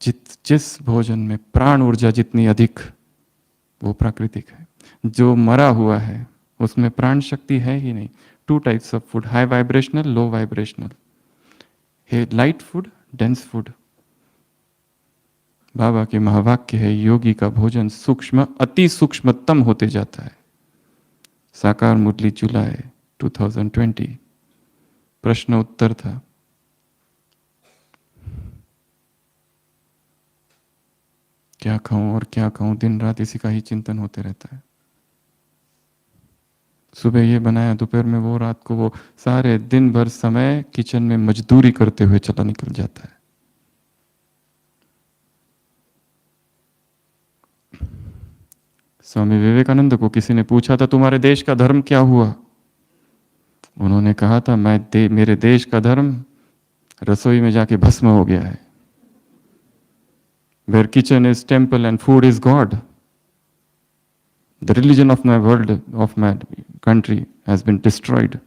जिस भोजन में प्राण ऊर्जा जितनी अधिक, वो प्राकृतिक है। जो मरा हुआ है उसमें प्राण शक्ति है ही नहीं। 2 types of food, high vibrational, low vibrational. है लाइट फूड, डेंस फूड। बाबा के महावाक्य है, योगी का भोजन सूक्ष्म, अति सूक्ष्मतम होते जाता है। साकार मुरली जुलाई 2020, प्रश्न उत्तर था। क्या खाऊं और क्या खाऊं, दिन रात इसी का ही चिंतन होते रहता है। सुबह ये बनाया, दोपहर में वो, रात को वो, सारे दिन भर समय किचन में मजदूरी करते हुए चला निकल जाता है। स्वामी विवेकानंद को किसी ने पूछा था, तुम्हारे देश का धर्म क्या हुआ? उन्होंने कहा था, मेरे देश का धर्म रसोई में जाके भस्म हो गया है। Where kitchen is temple and food is God. The religion of my world, of my country has been destroyed.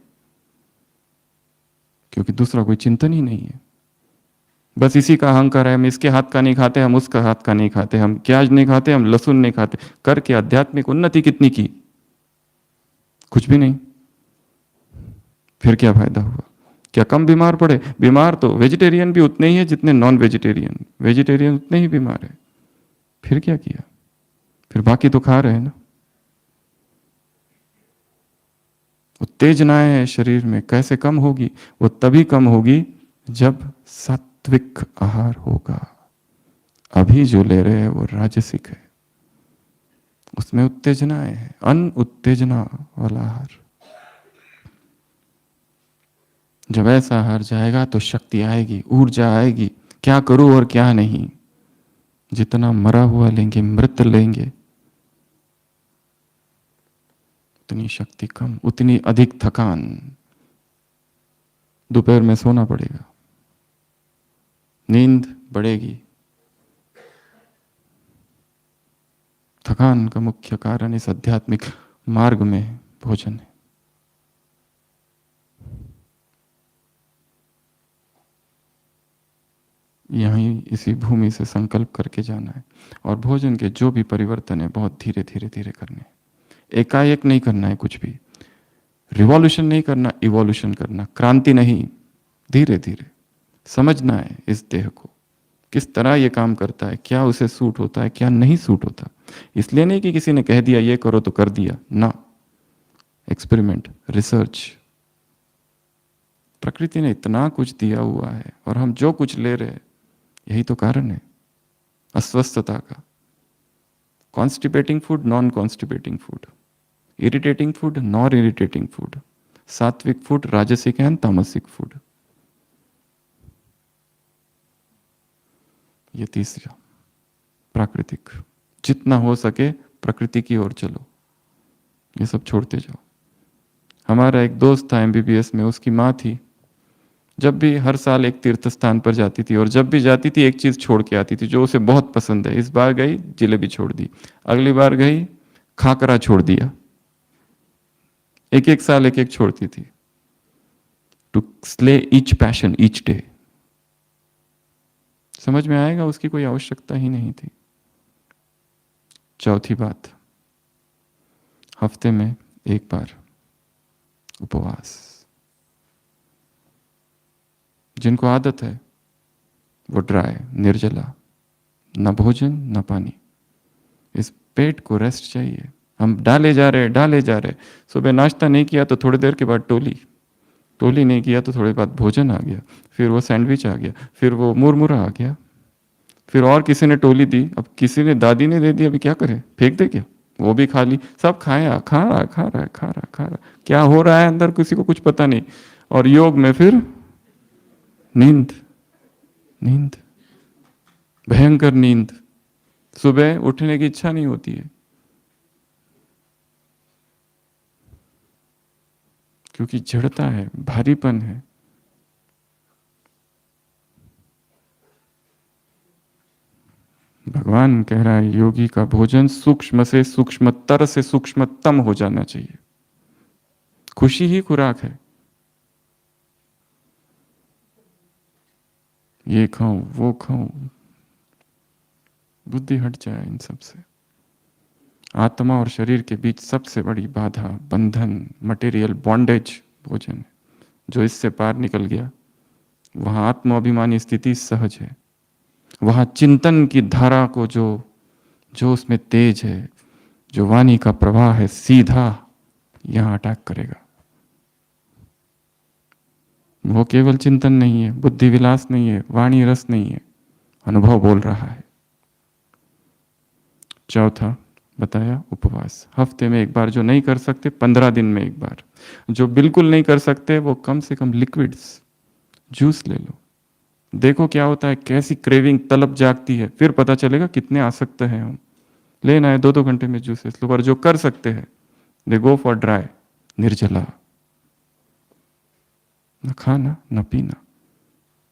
क्योंकि दूसरा कोई चिंतन ही नहीं है। बस इसी का अहंकार है, हम इसके हाथ का नहीं खाते, हम उसका हाथ का नहीं खाते, हम प्याज नहीं खाते, हम लहसुन नहीं खाते। करके आध्यात्मिक उन्नति कितनी की? कुछ भी नहीं। फिर क्या फायदा हुआ? क्या कम बीमार पड़े? बीमार तो वेजिटेरियन भी उतने ही है जितने नॉन वेजिटेरियन। वेजिटेरियन उतने ही बीमार है। फिर क्या किया? फिर बाकी तो खा रहे हैं ना। उत्तेजनाएं है शरीर में, कैसे कम होगी? वो तभी कम होगी जब सात्विक आहार होगा। अभी जो ले रहे हैं वो राजसिक है, उसमें उत्तेजनाएं है, अन उत्तेजना वाला आहार। जब ऐसा आहार जाएगा तो शक्ति आएगी, ऊर्जा आएगी, क्या करूं और क्या नहीं। जितना मरा हुआ लेंगे, मृत लेंगे, उतनी शक्ति कम, उतनी अधिक थकान। दोपहर में सोना पड़ेगा, नींद बढ़ेगी। थकान का मुख्य कारण इस आध्यात्मिक मार्ग में भोजन है। यहीं इसी भूमि से संकल्प करके जाना है। और भोजन के जो भी परिवर्तन है बहुत धीरे धीरे धीरे करने हैं। एकाएक नहीं करना है कुछ भी। रिवॉल्यूशन नहीं करना, इवोल्यूशन करना, क्रांति नहीं। धीरे धीरे समझना है इस देह को, किस तरह ये काम करता है, क्या उसे सूट होता है, क्या नहीं सूट होता। इसलिए नहीं कि किसी ने कह दिया ये करो तो कर दिया ना। Experiment, research. प्रकृति ने इतना कुछ दिया हुआ है और हम जो कुछ ले रहे हैं, यही तो कारण है अस्वस्थता का। Constipating food, non constipating food, irritating food, non irritating food, सात्विक फूड, राजसिक एंड तामसिक फूड। ये तीसरा, प्राकृतिक। जितना हो सके प्रकृति की ओर चलो, ये सब छोड़ते जाओ। हमारा एक दोस्त था एमबीबीएस में, उसकी माँ थी, जब भी हर साल एक तीर्थ स्थान पर जाती थी और जब भी जाती थी एक चीज छोड़ के आती थी जो उसे बहुत पसंद है। इस बार गई, जिलेबी छोड़ दी। अगली बार गई, खाकरा छोड़ दिया। एक एक साल एक एक छोड़ती थी, to slay each passion each day. समझ में आएगा, उसकी कोई आवश्यकता ही नहीं थी। चौथी बात, हफ्ते में एक बार उपवास। जिनको आदत है वो ड्राई, निर्जला, न भोजन न पानी। इस पेट को रेस्ट चाहिए। हम डाले जा रहे। सुबह नाश्ता नहीं किया तो थोड़ी देर के बाद टोली नहीं किया तो थोड़ी बाद भोजन आ गया, फिर वो सैंडविच आ गया, फिर वो मुरमुरा आ गया, फिर और किसी ने टोली दी, अब किसी ने दादी ने दे दी, अभी क्या करे, फेंक दे क्या? वो भी खा ली, सब खाया, खा रहा। क्या हो रहा है अंदर किसी को कुछ पता नहीं। और योग में फिर नींद, भयंकर नींद। सुबह उठने की इच्छा नहीं होती है, क्योंकि जड़ता है, भारीपन है। भगवान कह रहा है योगी का भोजन सूक्ष्म से सूक्ष्मतर से सूक्ष्मतम हो जाना चाहिए। खुशी ही खुराक है। ये खाऊं वो खाऊं, बुद्धि हट जाए इन सब से। आत्मा और शरीर के बीच सबसे बड़ी बाधा, बंधन, मटेरियल बॉन्डेज भोजन है। जो इससे पार निकल गया वहां आत्माभिमानी स्थिति सहज है। वहां चिंतन की धारा को जो उसमें तेज है, जो वाणी का प्रवाह है, सीधा यहां अटैक करेगा। वो केवल चिंतन नहीं है, बुद्धि विलास नहीं है, वाणी रस नहीं है, अनुभव बोल रहा है। चौथा बताया उपवास। हफ्ते में एक बार, जो नहीं कर सकते 15 दिन में एक बार, जो बिल्कुल नहीं कर सकते वो कम से कम लिक्विड्स, जूस ले लो। देखो क्या होता है, कैसी क्रेविंग, तलब जागती है, फिर पता चलेगा कितने आसक्त हैं हम। लेना है 2-2 घंटे में जूसेस लो। पर जो कर सकते हैं दे गो फॉर ड्राई, निर्जला, न खाना न पीना।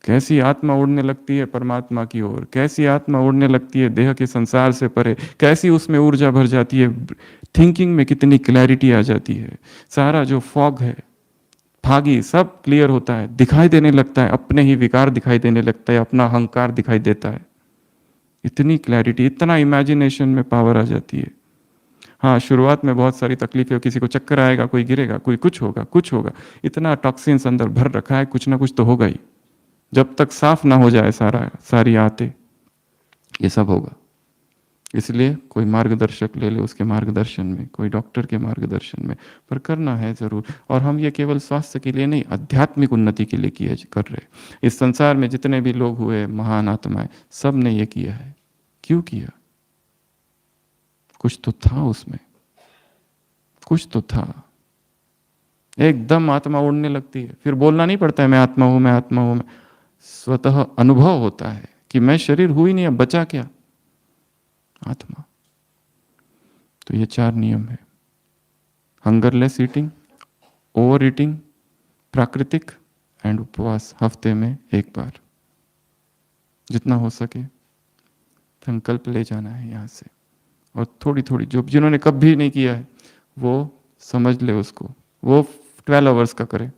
कैसी आत्मा उड़ने लगती है परमात्मा की ओर, कैसी आत्मा उड़ने लगती है देह के संसार से परे, कैसी उसमें ऊर्जा भर जाती है, थिंकिंग में कितनी क्लैरिटी आ जाती है। सारा जो फॉग है, फागी, सब क्लियर होता है, दिखाई देने लगता है, अपने ही विकार दिखाई देने लगता है, अपना अहंकार दिखाई देता है। इतनी क्लैरिटी, इतना इमेजिनेशन में पावर आ जाती है। हाँ, शुरुआत में बहुत सारी तकलीफें, किसी को चक्कर आएगा, कोई गिरेगा, कोई कुछ होगा। इतना टॉक्सिन्स अंदर भर रखा है, कुछ ना कुछ तो होगा ही। जब तक साफ ना हो जाए सारी आते, ये सब होगा। इसलिए कोई मार्गदर्शक ले ले, उसके मार्गदर्शन में, कोई डॉक्टर के मार्गदर्शन में, पर करना है जरूर। और हम ये केवल स्वास्थ्य के लिए नहीं, आध्यात्मिक उन्नति के लिए कर रहे। इस संसार में जितने भी लोग हुए महान आत्माएं, सब ने ये किया है। क्यों किया? कुछ तो था उसमें, कुछ तो था। एकदम आत्मा उड़ने लगती है, फिर बोलना नहीं पड़ता है मैं आत्मा हूं, मैं आत्मा हूं। स्वतः अनुभव होता है कि मैं शरीर हुई ही नहीं, अब बचा क्या? आत्मा। तो ये 4 नियम है: हंगरलेस ईटिंग, ओवर ईटिंग, प्राकृतिक एंड उपवास। हफ्ते में एक बार, जितना हो सके संकल्प ले जाना है यहाँ से। और थोड़ी थोड़ी, जिन्होंने कभी नहीं किया है वो समझ ले उसको। वो 12 आवर्स का करे,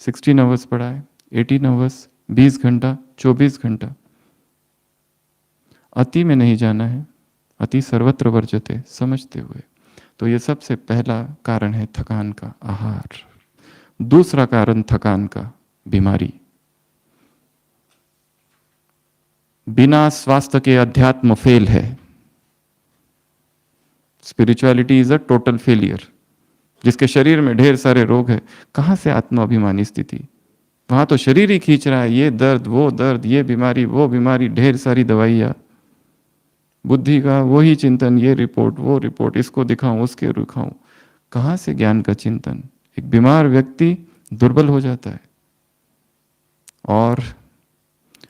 16 आवर्स पढ़ाए, 18 आवर्स, 20 घंटा, 24 घंटा। अति में नहीं जाना है, अति सर्वत्र वर्जते, समझते हुए। तो ये सबसे पहला कारण है थकान का, आहार। दूसरा कारण थकान का, बीमारी। बिना स्वास्थ्य के अध्यात्म फेल है। Spirituality is a total failure. जिसके शरीर में ढेर सारे रोग है, कहां से आत्माभिमानी स्थिति? वहां तो शरीर ही खींच रहा है, ये दर्द वो दर्द, ये बीमारी वो बीमारी, ढेर सारी दवाइयां। बुद्धि का वही चिंतन, ये रिपोर्ट वो रिपोर्ट, इसको दिखाऊं उसके दिखाऊं। कहां से ज्ञान का चिंतन? एक बीमार व्यक्ति दुर्बल हो जाता है। और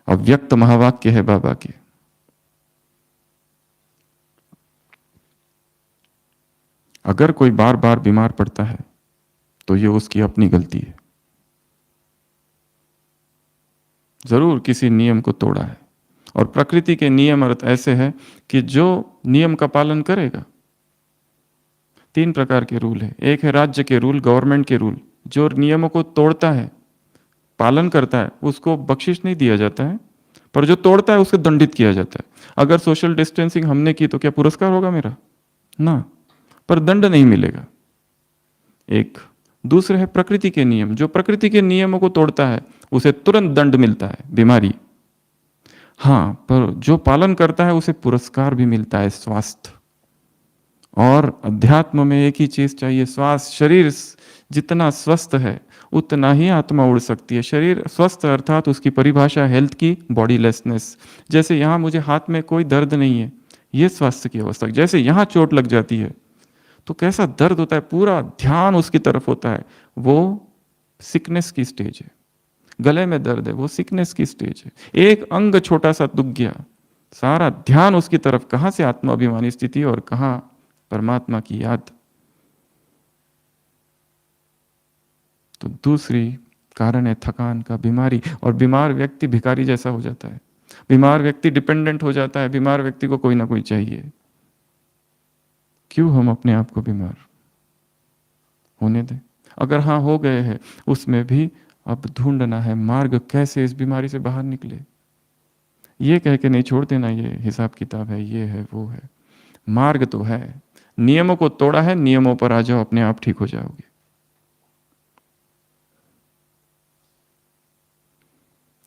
अव्यक्त महावाक्य है बाबा के, अगर कोई बार बार बीमार पड़ता है तो ये उसकी अपनी गलती है। जरूर किसी नियम को तोड़ा है। और प्रकृति के नियम अर्थ ऐसे है कि जो नियम का पालन करेगा। 3 प्रकार के रूल है। एक है राज्य के रूल, गवर्नमेंट के रूल। जो नियमों को तोड़ता है, पालन करता है, उसको बख्शिश नहीं दिया जाता है, पर जो तोड़ता है उसको दंडित किया जाता है। अगर सोशल डिस्टेंसिंग हमने की तो क्या पुरस्कार होगा मेरा? ना। पर दंड नहीं मिलेगा। एक दूसरे है प्रकृति के नियम, जो प्रकृति के नियमों को तोड़ता है उसे तुरंत दंड मिलता है, बीमारी। हाँ, पर जो पालन करता है उसे पुरस्कार भी मिलता है, स्वास्थ्य। और अध्यात्म में एक ही चीज चाहिए, स्वास्थ्य। शरीर जितना स्वस्थ है उतना ही आत्मा उड़ सकती है। शरीर स्वस्थ अर्थात उसकी परिभाषा हेल्थ की बॉडीलेसनेस। जैसे यहाँ मुझे हाथ में कोई दर्द नहीं है, ये स्वास्थ्य की अवस्था। जैसे यहाँ चोट लग जाती है तो कैसा दर्द होता है, पूरा ध्यान उसकी तरफ होता है, वो सिकनेस की स्टेज है। गले में दर्द है, वो सिकनेस की स्टेज है। एक अंग छोटा सा दुख गया, सारा ध्यान उसकी तरफ। कहां से आत्माभिमानी स्थिति और कहां परमात्मा की याद। तो दूसरी कारण है थकान का, बीमारी। और बीमार व्यक्ति भिखारी जैसा हो जाता है, बीमार व्यक्ति डिपेंडेंट हो जाता है, बीमार व्यक्ति को कोई ना कोई चाहिए। क्यों हम अपने आप को बीमार होने दें? अगर हाँ हो गए हैं, उसमें भी अब ढूंढना है मार्ग, कैसे इस बीमारी से बाहर निकले। ये कह के नहीं छोड़ देना ये हिसाब किताब है, ये है वो है। मार्ग तो है, नियमों को तोड़ा है, नियमों पर आ जाओ, अपने आप ठीक हो जाओगे।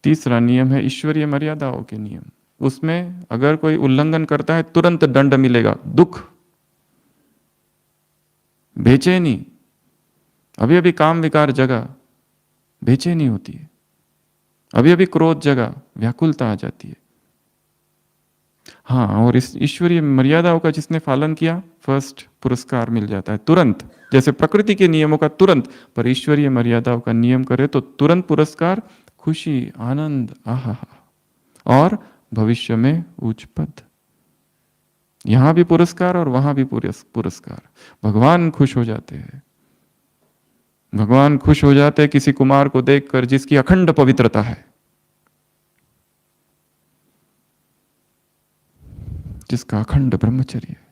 तीसरा नियम है ईश्वरीय मर्यादाओं के नियम। उसमें अगर कोई उल्लंघन करता है तुरंत दंड मिलेगा। दुख, बेचैनी, अभी अभी काम विकार जगा, बेचैनी होती है। अभी अभी क्रोध जगा, व्याकुलता आ जाती है। हाँ, और इस ईश्वरीय मर्यादाओं का जिसने पालन किया, फर्स्ट पुरस्कार मिल जाता है तुरंत। जैसे प्रकृति के नियमों का तुरंत, पर ईश्वरीय मर्यादाओं का नियम करे तो तुरंत पुरस्कार, खुशी, आनंद, आहा। और भविष्य में उच्च पद, यहां भी पुरस्कार और वहां भी पुरस्कार। भगवान खुश हो जाते हैं, भगवान खुश हो जाते हैं किसी कुमार को देखकर जिसकी अखंड पवित्रता है, जिसका अखंड ब्रह्मचर्य है,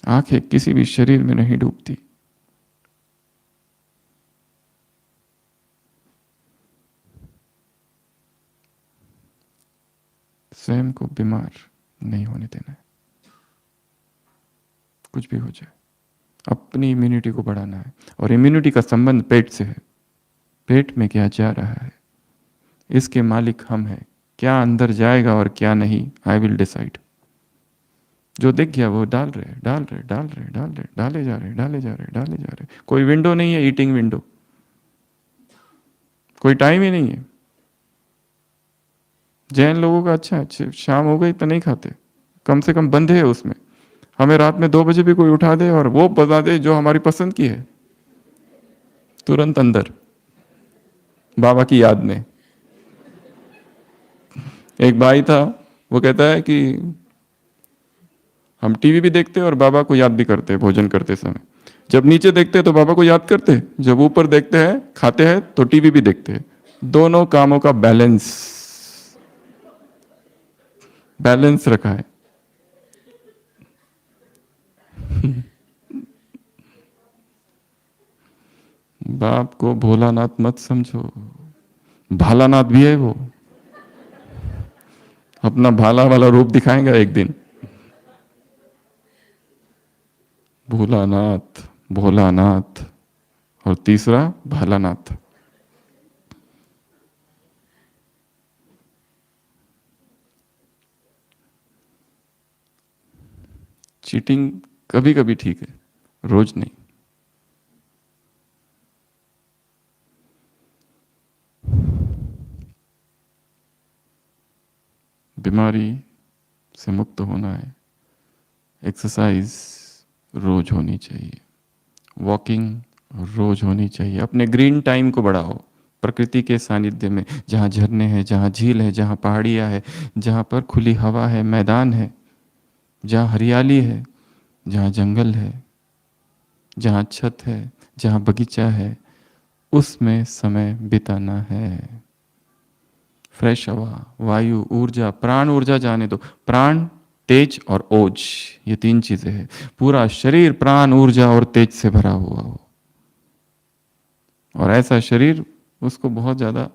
आंखें किसी भी शरीर में नहीं डूबती। स्वयं को बीमार नहीं होने देना है, कुछ भी हो जाए। अपनी इम्यूनिटी को बढ़ाना है, और इम्यूनिटी का संबंध पेट से है। पेट में क्या जा रहा है इसके मालिक हम हैं। क्या अंदर जाएगा और क्या नहीं, आई विल डिसाइड। जो दिख गया वो डाल रहे डाले जा रहे। कोई विंडो नहीं है, ईटिंग विंडो, कोई टाइम ही नहीं है। जैन लोगों का अच्छा शाम हो गई तो नहीं खाते, कम से कम बंद है उसमें। हमें रात में 2 बजे भी कोई उठा दे और वो बता दे जो हमारी पसंद की है, तुरंत अंदर बाबा की याद में। एक भाई था, वो कहता है कि हम टीवी भी देखते और बाबा को याद भी करते भोजन करते समय। जब नीचे देखते तो बाबा को याद करते, जब ऊपर देखते हैं खाते हैं तो टीवी भी देखते हैं। दोनों कामों का बैलेंस रखा है। बाप को भोलानाथ मत समझो, भालानाथ भी है वो, अपना भाला वाला रूप दिखाएगा एक दिन। भोलानाथ और तीसरा भालानाथ। चीटिंग कभी कभी ठीक है, रोज नहीं। बीमारी से मुक्त होना है, एक्सरसाइज रोज होनी चाहिए, वॉकिंग रोज होनी चाहिए। अपने ग्रीन टाइम को बढ़ाओ, प्रकृति के सानिध्य में, जहाँ झरने हैं, जहाँ झील है, जहाँ पहाड़ियाँ है, जहाँ पर खुली हवा है, मैदान है, जहाँ हरियाली है, जहाँ जंगल है, जहाँ छत है, जहाँ बगीचा है, उसमें समय बिताना है। फ्रेश हवा, वायु, ऊर्जा, प्राण ऊर्जा जाने दो। प्राण, तेज और ओज, ये 3 चीजें हैं। पूरा शरीर प्राण, ऊर्जा और तेज से भरा हुआ हो। और ऐसा शरीर, उसको बहुत ज्यादा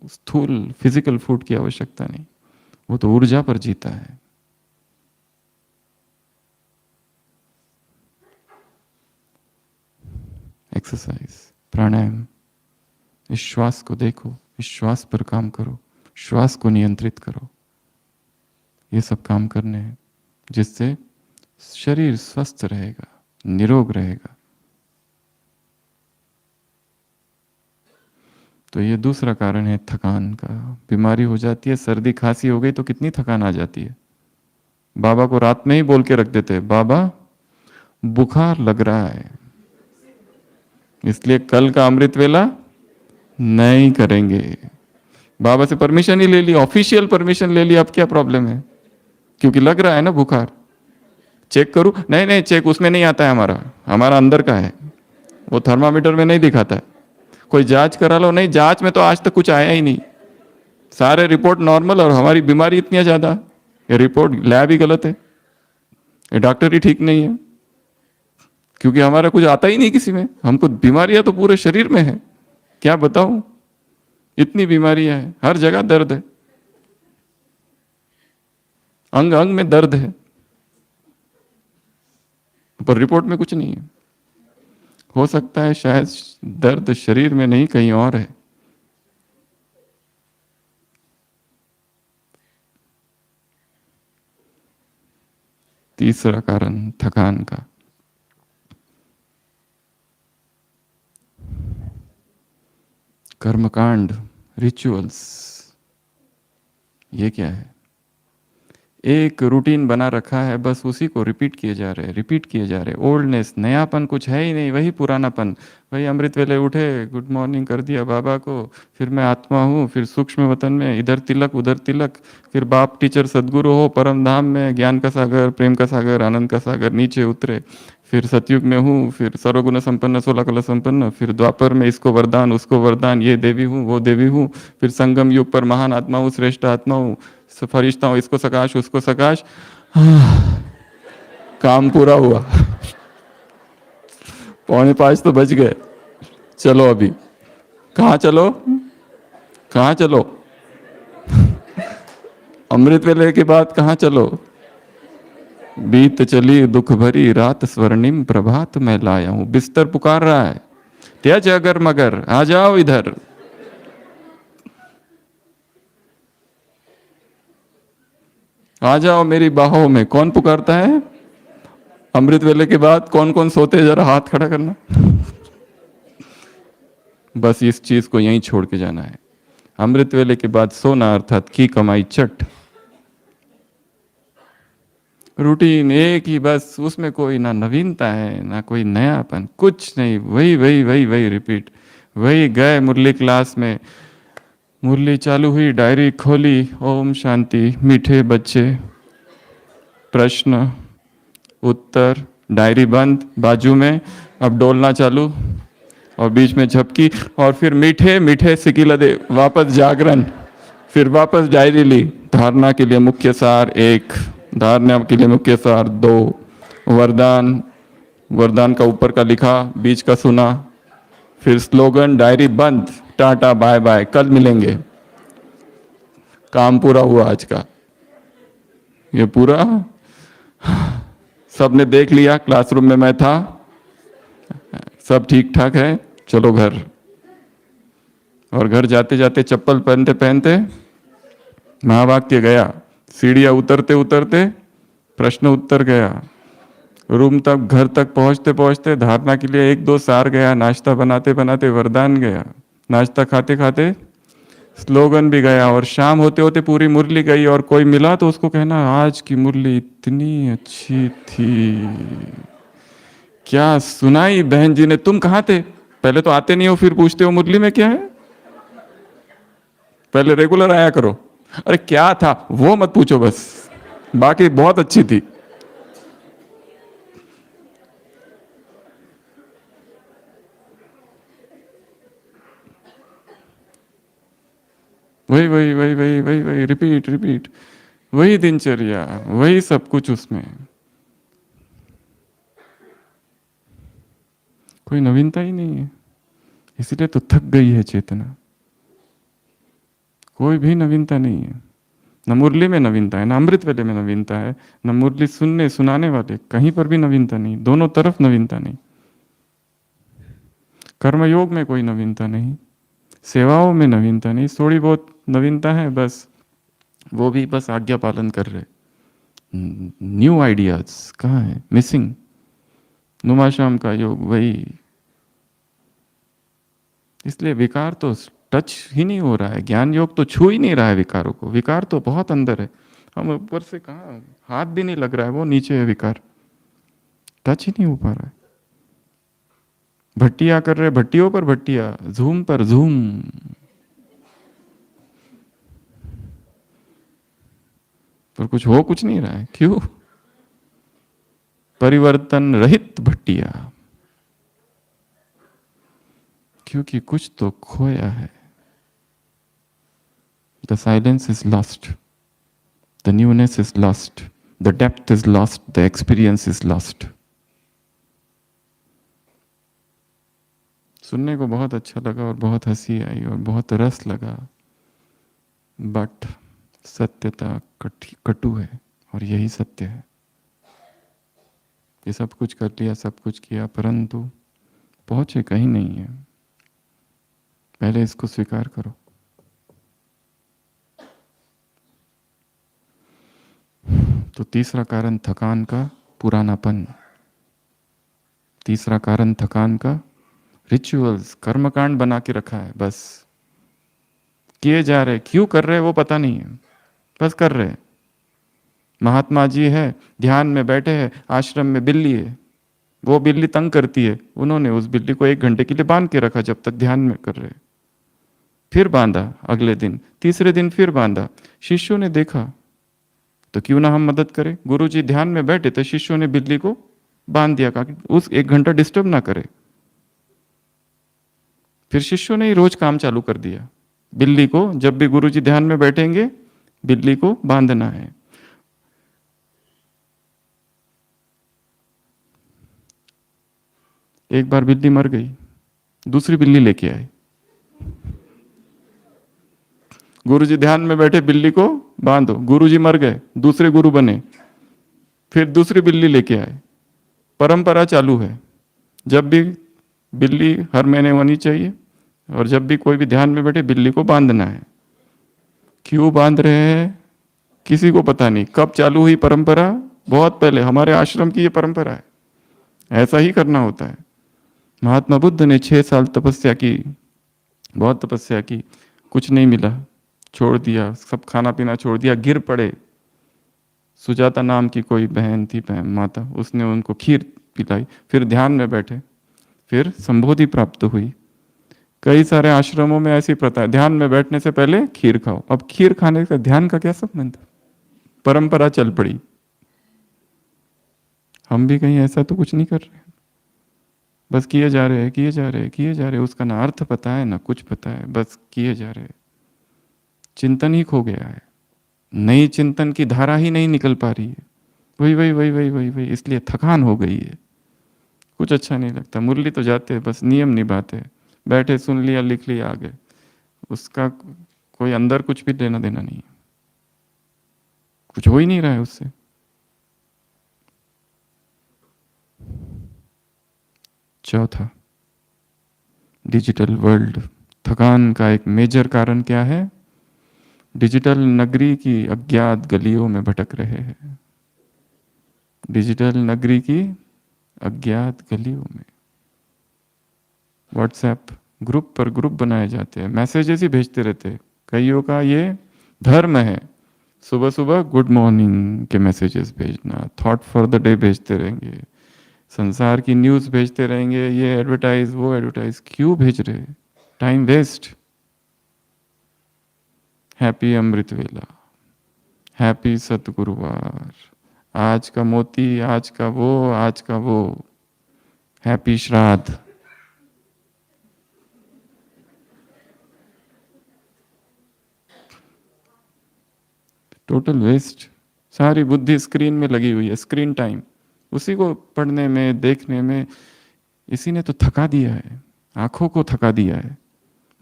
स्थूल फिजिकल फूड की आवश्यकता नहीं, वो तो ऊर्जा पर जीता है। एक्सरसाइज, प्राणायाम, इस श्वास को देखो, इस श्वास पर काम करो, श्वास को नियंत्रित करो। ये सब काम करने हैं जिससे शरीर स्वस्थ रहेगा, निरोग रहेगा। तो ये दूसरा कारण है थकान का। बीमारी हो जाती है, सर्दी खांसी हो गई तो कितनी थकान आ जाती है। बाबा को रात में ही बोल के रख देते हैं, बाबा बुखार लग रहा है, इसलिए कल का अमृत वेला नहीं करेंगे। बाबा से परमिशन ही ले ली, ऑफिशियल परमिशन ले ली, अब क्या प्रॉब्लम है? क्योंकि लग रहा है ना बुखार। चेक करूं? नहीं नहीं, चेक उसमें नहीं आता है, हमारा अंदर का है, वो थर्मामीटर में नहीं दिखाता है। कोई जांच करा लो, नहीं जांच में तो आज तक कुछ आया ही नहीं, सारे रिपोर्ट नॉर्मल, और हमारी बीमारी इतनी ज्यादा, ये रिपोर्ट लैब ही गलत है, ये डॉक्टर ही ठीक नहीं है, क्योंकि हमारा कुछ आता ही नहीं किसी में। हमको बीमारियां तो पूरे शरीर में है, क्या बताऊं, इतनी बीमारियां हैं, हर जगह दर्द है, अंग अंग में दर्द है, पर रिपोर्ट में कुछ नहीं है। हो सकता है शायद दर्द शरीर में नहीं, कहीं और है। तीसरा कारण थकान का, कर्मकांड, रिचुअल्स। ये क्या है? एक रूटीन बना रखा है, बस उसी को रिपीट किए जा रहे, रिपीट किए जा रहे। ओल्डनेस, नयापन कुछ है ही नहीं, वही पुरानापन। वही अमृत वेले उठे, गुड मॉर्निंग कर दिया बाबा को, फिर मैं आत्मा हूँ, फिर सूक्ष्म वतन में, इधर तिलक उधर तिलक, फिर बाप टीचर सदगुरु हो परम धाम में, ज्ञान का सागर, प्रेम का सागर, आनंद का सागर, नीचे उतरे, फिर सतयुग में हूँ, फिर सर्वगुण संपन्न 16 कला संपन्न, फिर द्वापर में इसको वरदान उसको वरदान, ये देवी हूँ वो देवी हूँ, फिर संगम युग पर महान आत्मा हूँ, श्रेष्ठ आत्मा हूँ, फरिश्ता हूँ, इसको सकाश उसको सकाश। काम पूरा हुआ। 4:45 तो बज गए। चलो अभी कहाँ चलो, कहाँ चलो? अमृत वेले के बाद कहाँ चलो? बीत चली दुख भरी रात, स्वर्णिम प्रभात मैं लाया हूं। बिस्तर पुकार रहा है, त्यज अगर मगर, आ जाओ इधर। आ जाओ मेरी बाहों में। कौन पुकारता है? अमृत वेले के बाद कौन कौन सोते हैं, जरा हाथ खड़ा करना। बस इस चीज को यहीं छोड़ के जाना है। अमृत वेले के बाद सोना, अर्थात की कमाई चट, रूटीन एक ही, बस उसमें कोई ना नवीनता है ना कोई नयापन, कुछ नहीं, वही वही वही वही रिपीट। वही गए मुरली क्लास में, मुरली चालू हुई, डायरी खोली, ओम शांति, मीठे बच्चे, प्रश्न उत्तर, डायरी बंद, बाजू में अब डोलना चालू, और बीच में झपकी, और फिर मीठे मीठे सिकिला दे, वापस जागरण, फिर वापस डायरी ली। धारणा के लिए मुख्य सार 1, धारणा के लिए मुख्य सार 2, वरदान, वरदान का ऊपर का लिखा, बीच का सुना, फिर स्लोगन, डायरी बंद, टाटा बाय बाय, कल मिलेंगे। काम पूरा हुआ आज का। ये पूरा सबने देख लिया, क्लासरूम में मैं था, सब ठीक ठाक है, चलो घर। और घर जाते जाते चप्पल पहनते पहनते महावाक्य गया, सीढ़ियां उतरते उतरते प्रश्न उत्तर गया, रूम तक, घर तक पहुंचते पहुंचते धारणा के लिए 1-2 सार गया, नाश्ता बनाते बनाते वरदान गया, नाश्ता खाते खाते स्लोगन भी गया, और शाम होते होते पूरी मुरली गई। और कोई मिला तो उसको कहना, आज की मुरली इतनी अच्छी थी, क्या सुनाई बहन जी ने, तुम कहाँ थे? पहले तो आते नहीं हो, फिर पूछते हो मुरली में क्या है। पहले रेगुलर आया करो। अरे क्या था वो मत पूछो, बस बाकी बहुत अच्छी थी। वही वही वही वही वही वही रिपीट रिपीट, वही दिनचर्या, वही सब कुछ, उसमें कोई नवीनता ही नहीं है। इसलिए तो थक गई है चेतना, कोई भी नवीनता नहीं है। न मुरली में नवीनता है, न अमृत वेले में नवीनता है, न मुरली सुनने सुनाने वाले, कहीं पर भी नवीनता नहीं, दोनों तरफ नवीनता नहीं। कर्मयोग में कोई नवीनता नहीं, सेवाओं में नवीनता नहीं, थोड़ी बहुत नवीनता है बस, वो भी बस आज्ञा पालन कर रहे। न्यू आइडियाज कहाँ है, मिसिंग। नुमाशाम का योग वही, इसलिए विकार तो टच ही नहीं हो रहा है, ज्ञान योग तो छू ही नहीं रहा है विकारों को, विकार तो बहुत अंदर है, हम ऊपर से कहाँ, हाथ भी नहीं लग रहा है, वो नीचे है विकार, टच ही नहीं हो पा रहा है। भट्टियां कर रहे, भट्टियों पर भट्टियां, झूम पर झूम, पर कुछ हो कुछ नहीं रहा है, क्यों? परिवर्तन रहित भट्टियां, क्योंकि कुछ तो खोया है। The silence is lost, the newness is lost, the depth is lost, the experience is lost. सुनने को बहुत अच्छा लगा और बहुत हंसी आई और बहुत रस लगा, बट सत्यता कटु है, और यही सत्य है। ये सब कुछ कर लिया, सब कुछ किया, परंतु पहुंचे कहीं नहीं है। पहले इसको स्वीकार करो। तो तीसरा कारण थकान का पुरानापन, तीसरा कारण थकान का रिचुअल्स, कर्मकांड बना के रखा है, बस किए जा रहे, क्यों कर रहे वो पता नहीं है, बस कर रहे। महात्मा जी है, ध्यान में बैठे हैं, आश्रम में बिल्ली है, वो बिल्ली तंग करती है, उन्होंने उस बिल्ली को 1 घंटे के लिए बांध के रखा जब तक ध्यान में कर रहे, फिर बांधा अगले दिन, तीसरे दिन फिर बांधा। शिष्यों ने देखा तो क्यों ना हम मदद करें, गुरुजी ध्यान में बैठे तो शिष्यों ने बिल्ली को बांध दिया, कहा उस 1 घंटा डिस्टर्ब ना करे। फिर शिष्यों ने ही रोज काम चालू कर दिया, बिल्ली को जब भी गुरुजी ध्यान में बैठेंगे बिल्ली को बांधना है। एक बार बिल्ली मर गई, दूसरी बिल्ली लेके आए, गुरुजी ध्यान में बैठे, बिल्ली को बांधो, गुरुजी मर गए, दूसरे गुरु बने, फिर दूसरी बिल्ली लेके आए। परंपरा चालू है, जब भी बिल्ली हर महीने होनी चाहिए, और जब भी कोई भी ध्यान में बैठे बिल्ली को बांधना है। क्यों बांध रहे हैं किसी को पता नहीं, कब चालू हुई परंपरा, बहुत पहले हमारे आश्रम की ये परंपरा है, ऐसा ही करना होता है। महात्मा बुद्ध ने 6 साल तपस्या की, बहुत तपस्या की, कुछ नहीं मिला, छोड़ दिया, सब खाना पीना छोड़ दिया, गिर पड़े। सुजाता नाम की कोई बहन थी, बहन माता, उसने उनको खीर पिलाई, फिर ध्यान में बैठे, फिर संबोधि प्राप्त हुई। कई सारे आश्रमों में ऐसी प्रथा है, ध्यान में बैठने से पहले खीर खाओ। अब खीर खाने का ध्यान का क्या संबंध? परंपरा चल पड़ी। हम भी कहीं ऐसा तो कुछ नहीं कर रहे, बस किए जा रहे हैं, किए जा रहे हैं, किए जा रहे हैं, उसका ना अर्थ पता है ना कुछ पता है, बस किए जा रहे हैं। चिंतन ही खो गया है, नई चिंतन की धारा ही नहीं निकल पा रही है, वही वही वही वही वही वही, इसलिए थकान हो गई है, कुछ अच्छा नहीं लगता। मुरली तो जाते हैं, बस नियम निभाते, बैठे सुन लिया, लिख लिया, आगे, उसका कोई अंदर कुछ भी लेना देना नहीं है, कुछ हो ही नहीं रहा है उससे। चौथा, डिजिटल वर्ल्ड। थकान का एक मेजर कारण क्या है? डिजिटल नगरी की अज्ञात गलियों में भटक रहे हैं, डिजिटल नगरी की अज्ञात गलियों में। व्हाट्सएप ग्रुप पर ग्रुप बनाए जाते हैं, मैसेजेस ही भेजते रहते हैं। कईयों का ये धर्म है, सुबह सुबह गुड मॉर्निंग के मैसेजेस भेजना, थॉट फॉर द डे भेजते रहेंगे, संसार की न्यूज़ भेजते रहेंगे, ये एडवर्टाइज वो एडवर्टाइज, क्यों भेज रहे? Time waste. हैप्पी अमृत वेला, हैप्पी सतगुरुवार, आज का मोती, आज का वो, आज का वो, हैप्पी श्राद्ध। Total waste. सारी बुद्धि स्क्रीन में लगी हुई है, स्क्रीन टाइम, उसी को पढ़ने में, देखने में, इसी ने तो थका दिया है, आंखों को थका दिया है,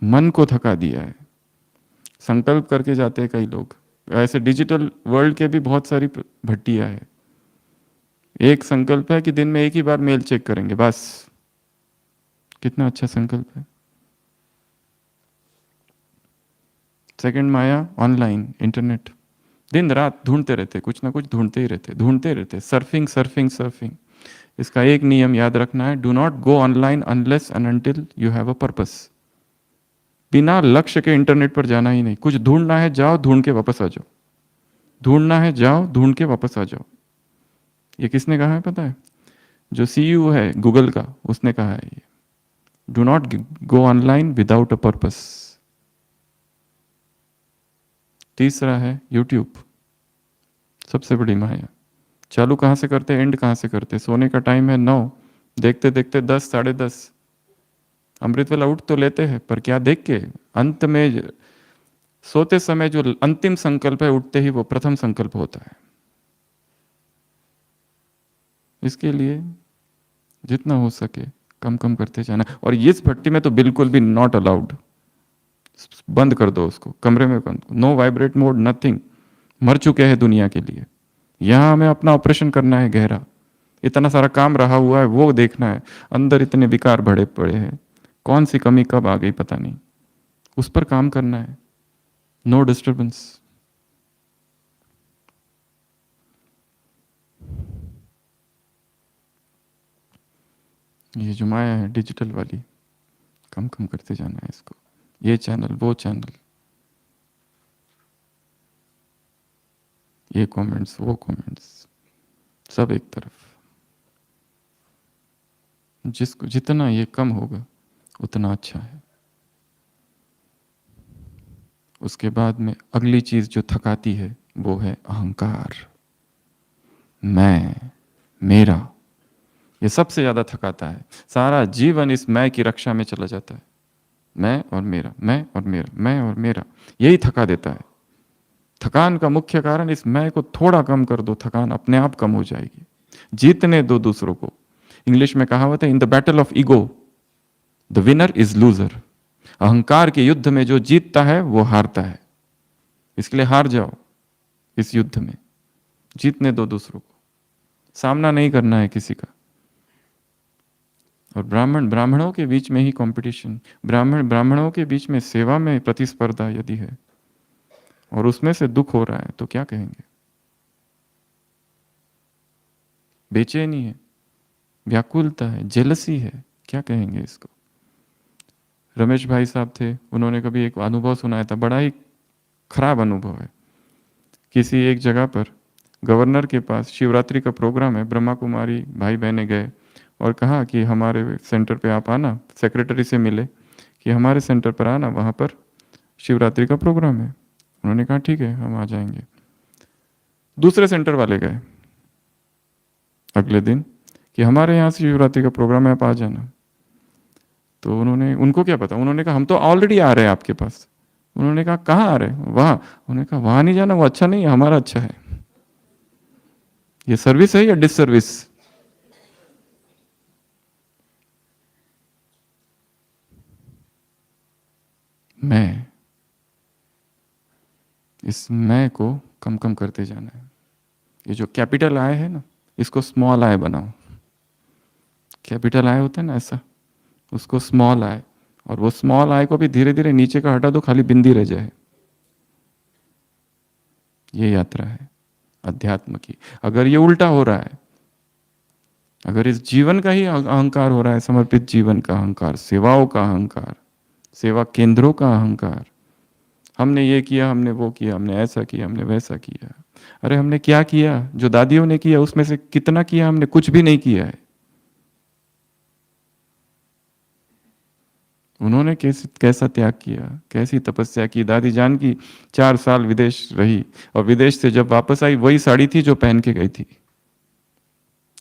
मन को थका दिया है। संकल्प करके जाते हैं कई लोग, ऐसे डिजिटल वर्ल्ड के भी बहुत सारी भट्टियां है। एक संकल्प है कि दिन में एक ही बार मेल चेक करेंगे, बस कितना अच्छा संकल्प है। सेकंड माया, ऑनलाइन, इंटरनेट, दिन रात ढूंढते रहते, कुछ ना कुछ ढूंढते ही रहते, सर्फिंग सर्फिंग सर्फिंग। इसका एक नियम याद रखना है, do not go online unless and until you have a purpose. बिना लक्ष्य के इंटरनेट पर जाना ही नहीं। कुछ ढूंढना है, जाओ, ढूंढ के वापस आ जाओ। ढूंढना है, जाओ, ढूंढ के वापस आ जाओ। ये किसने कहा है पता है? जो सीईओ है गूगल का, उसने कहा है ये, do not go online without a purpose. तीसरा है यूट्यूब, सबसे बड़ी माया। चालू कहाँ से करते, एंड कहाँ से करते? सोने का टाइम है 9, देखते देखते 10, 10:30। अमृत वेला उठ तो लेते हैं, पर क्या देख के? अंत में सोते समय जो अंतिम संकल्प है, उठते ही वो प्रथम संकल्प होता है। इसके लिए जितना हो सके कम कम करते जाना। और इस भट्टी में तो बिल्कुल भी नॉट अलाउड, बंद कर दो उसको, कमरे में बंद, नो वाइब्रेट मोड, नथिंग। मर चुके हैं दुनिया के लिए, यहां हमें अपना ऑपरेशन करना है गहरा। इतना सारा काम रहा हुआ है, वो देखना है। अंदर इतने विकार बढ़े पड़े हैं, कौन सी कमी कब आ गई पता नहीं, उस पर काम करना है। No disturbance. ये जो माया है डिजिटल वाली, कम कम करते जाना है इसको। ये चैनल, वो चैनल, ये कमेंट्स, वो कमेंट्स, सब एक तरफ। जिसको जितना ये कम होगा उतना अच्छा है। उसके बाद में अगली चीज जो थकाती है वो है अहंकार। मैं, मेरा, ये सबसे ज्यादा थकाता है। सारा जीवन इस मैं की रक्षा में चला जाता है। मैं और मेरा, मैं और मेरा, मैं और मेरा, यही थका देता है। थकान का मुख्य कारण इस मैं को थोड़ा कम कर दो, थकान अपने आप कम हो जाएगी। जीतने दो दूसरों को। इंग्लिश में कहावत है, in the battle of ego the winner is loser. अहंकार के युद्ध में जो जीतता है वो हारता है। इसके लिए हार जाओ इस युद्ध में, जीतने दो दूसरों को, सामना नहीं करना है किसी का। और ब्राह्मणों के बीच में ही कंपटीशन, ब्राह्मणों के बीच में सेवा में प्रतिस्पर्धा यदि है और उसमें से दुख हो रहा है तो क्या कहेंगे? बेचैनी है, व्याकुलता है, जेलसी है, क्या कहेंगे इसको? रमेश भाई साहब थे, उन्होंने कभी एक अनुभव सुनाया था, बड़ा ही खराब अनुभव है। किसी एक जगह पर गवर्नर के पास शिवरात्रि का प्रोग्राम है, ब्रह्मा कुमारी भाई बहने गए और कहा कि हमारे सेंटर पे आप आना, सेक्रेटरी से मिले कि हमारे सेंटर पर आना, वहाँ पर शिवरात्रि का प्रोग्राम है। उन्होंने कहा ठीक है हम आ जाएंगे। दूसरे सेंटर वाले गए अगले दिन कि हमारे यहाँ से शिवरात्रि का प्रोग्राम है, आप आ जाना। तो उनको क्या पता, उन्होंने कहा हम तो ऑलरेडी आ रहे हैं आपके पास। उन्होंने कहा कहाँ आ रहे हैं? वहाँ। उन्होंने कहा वहाँ नहीं जाना, वो अच्छा नहीं है, हमारा अच्छा है। ये सर्विस है या डिससर्विस? मैं, इस मैं को कम कम करते जाना है। ये जो कैपिटल आई है ना, इसको स्मॉल आई बनाओ। कैपिटल आई होता है ना ऐसा, उसको स्मॉल आई, और वो स्मॉल आई को भी धीरे धीरे नीचे का हटा दो, खाली बिंदी रह जाए। ये यात्रा है अध्यात्म की। अगर ये उल्टा हो रहा है, अगर इस जीवन का ही अहंकार हो रहा है, समर्पित जीवन का अहंकार, सेवाओं का अहंकार, सेवा केंद्रों का अहंकार, हमने ये किया, हमने वो किया, हमने ऐसा किया, हमने वैसा किया। अरे हमने क्या किया? जो दादियों ने किया उसमें से कितना किया हमने? कुछ भी नहीं किया है। उन्होंने कैसा त्याग किया, कैसी तपस्या की। दादी जान की 4 साल विदेश रही और विदेश से जब वापस आई वही साड़ी थी जो पहन के गई थी।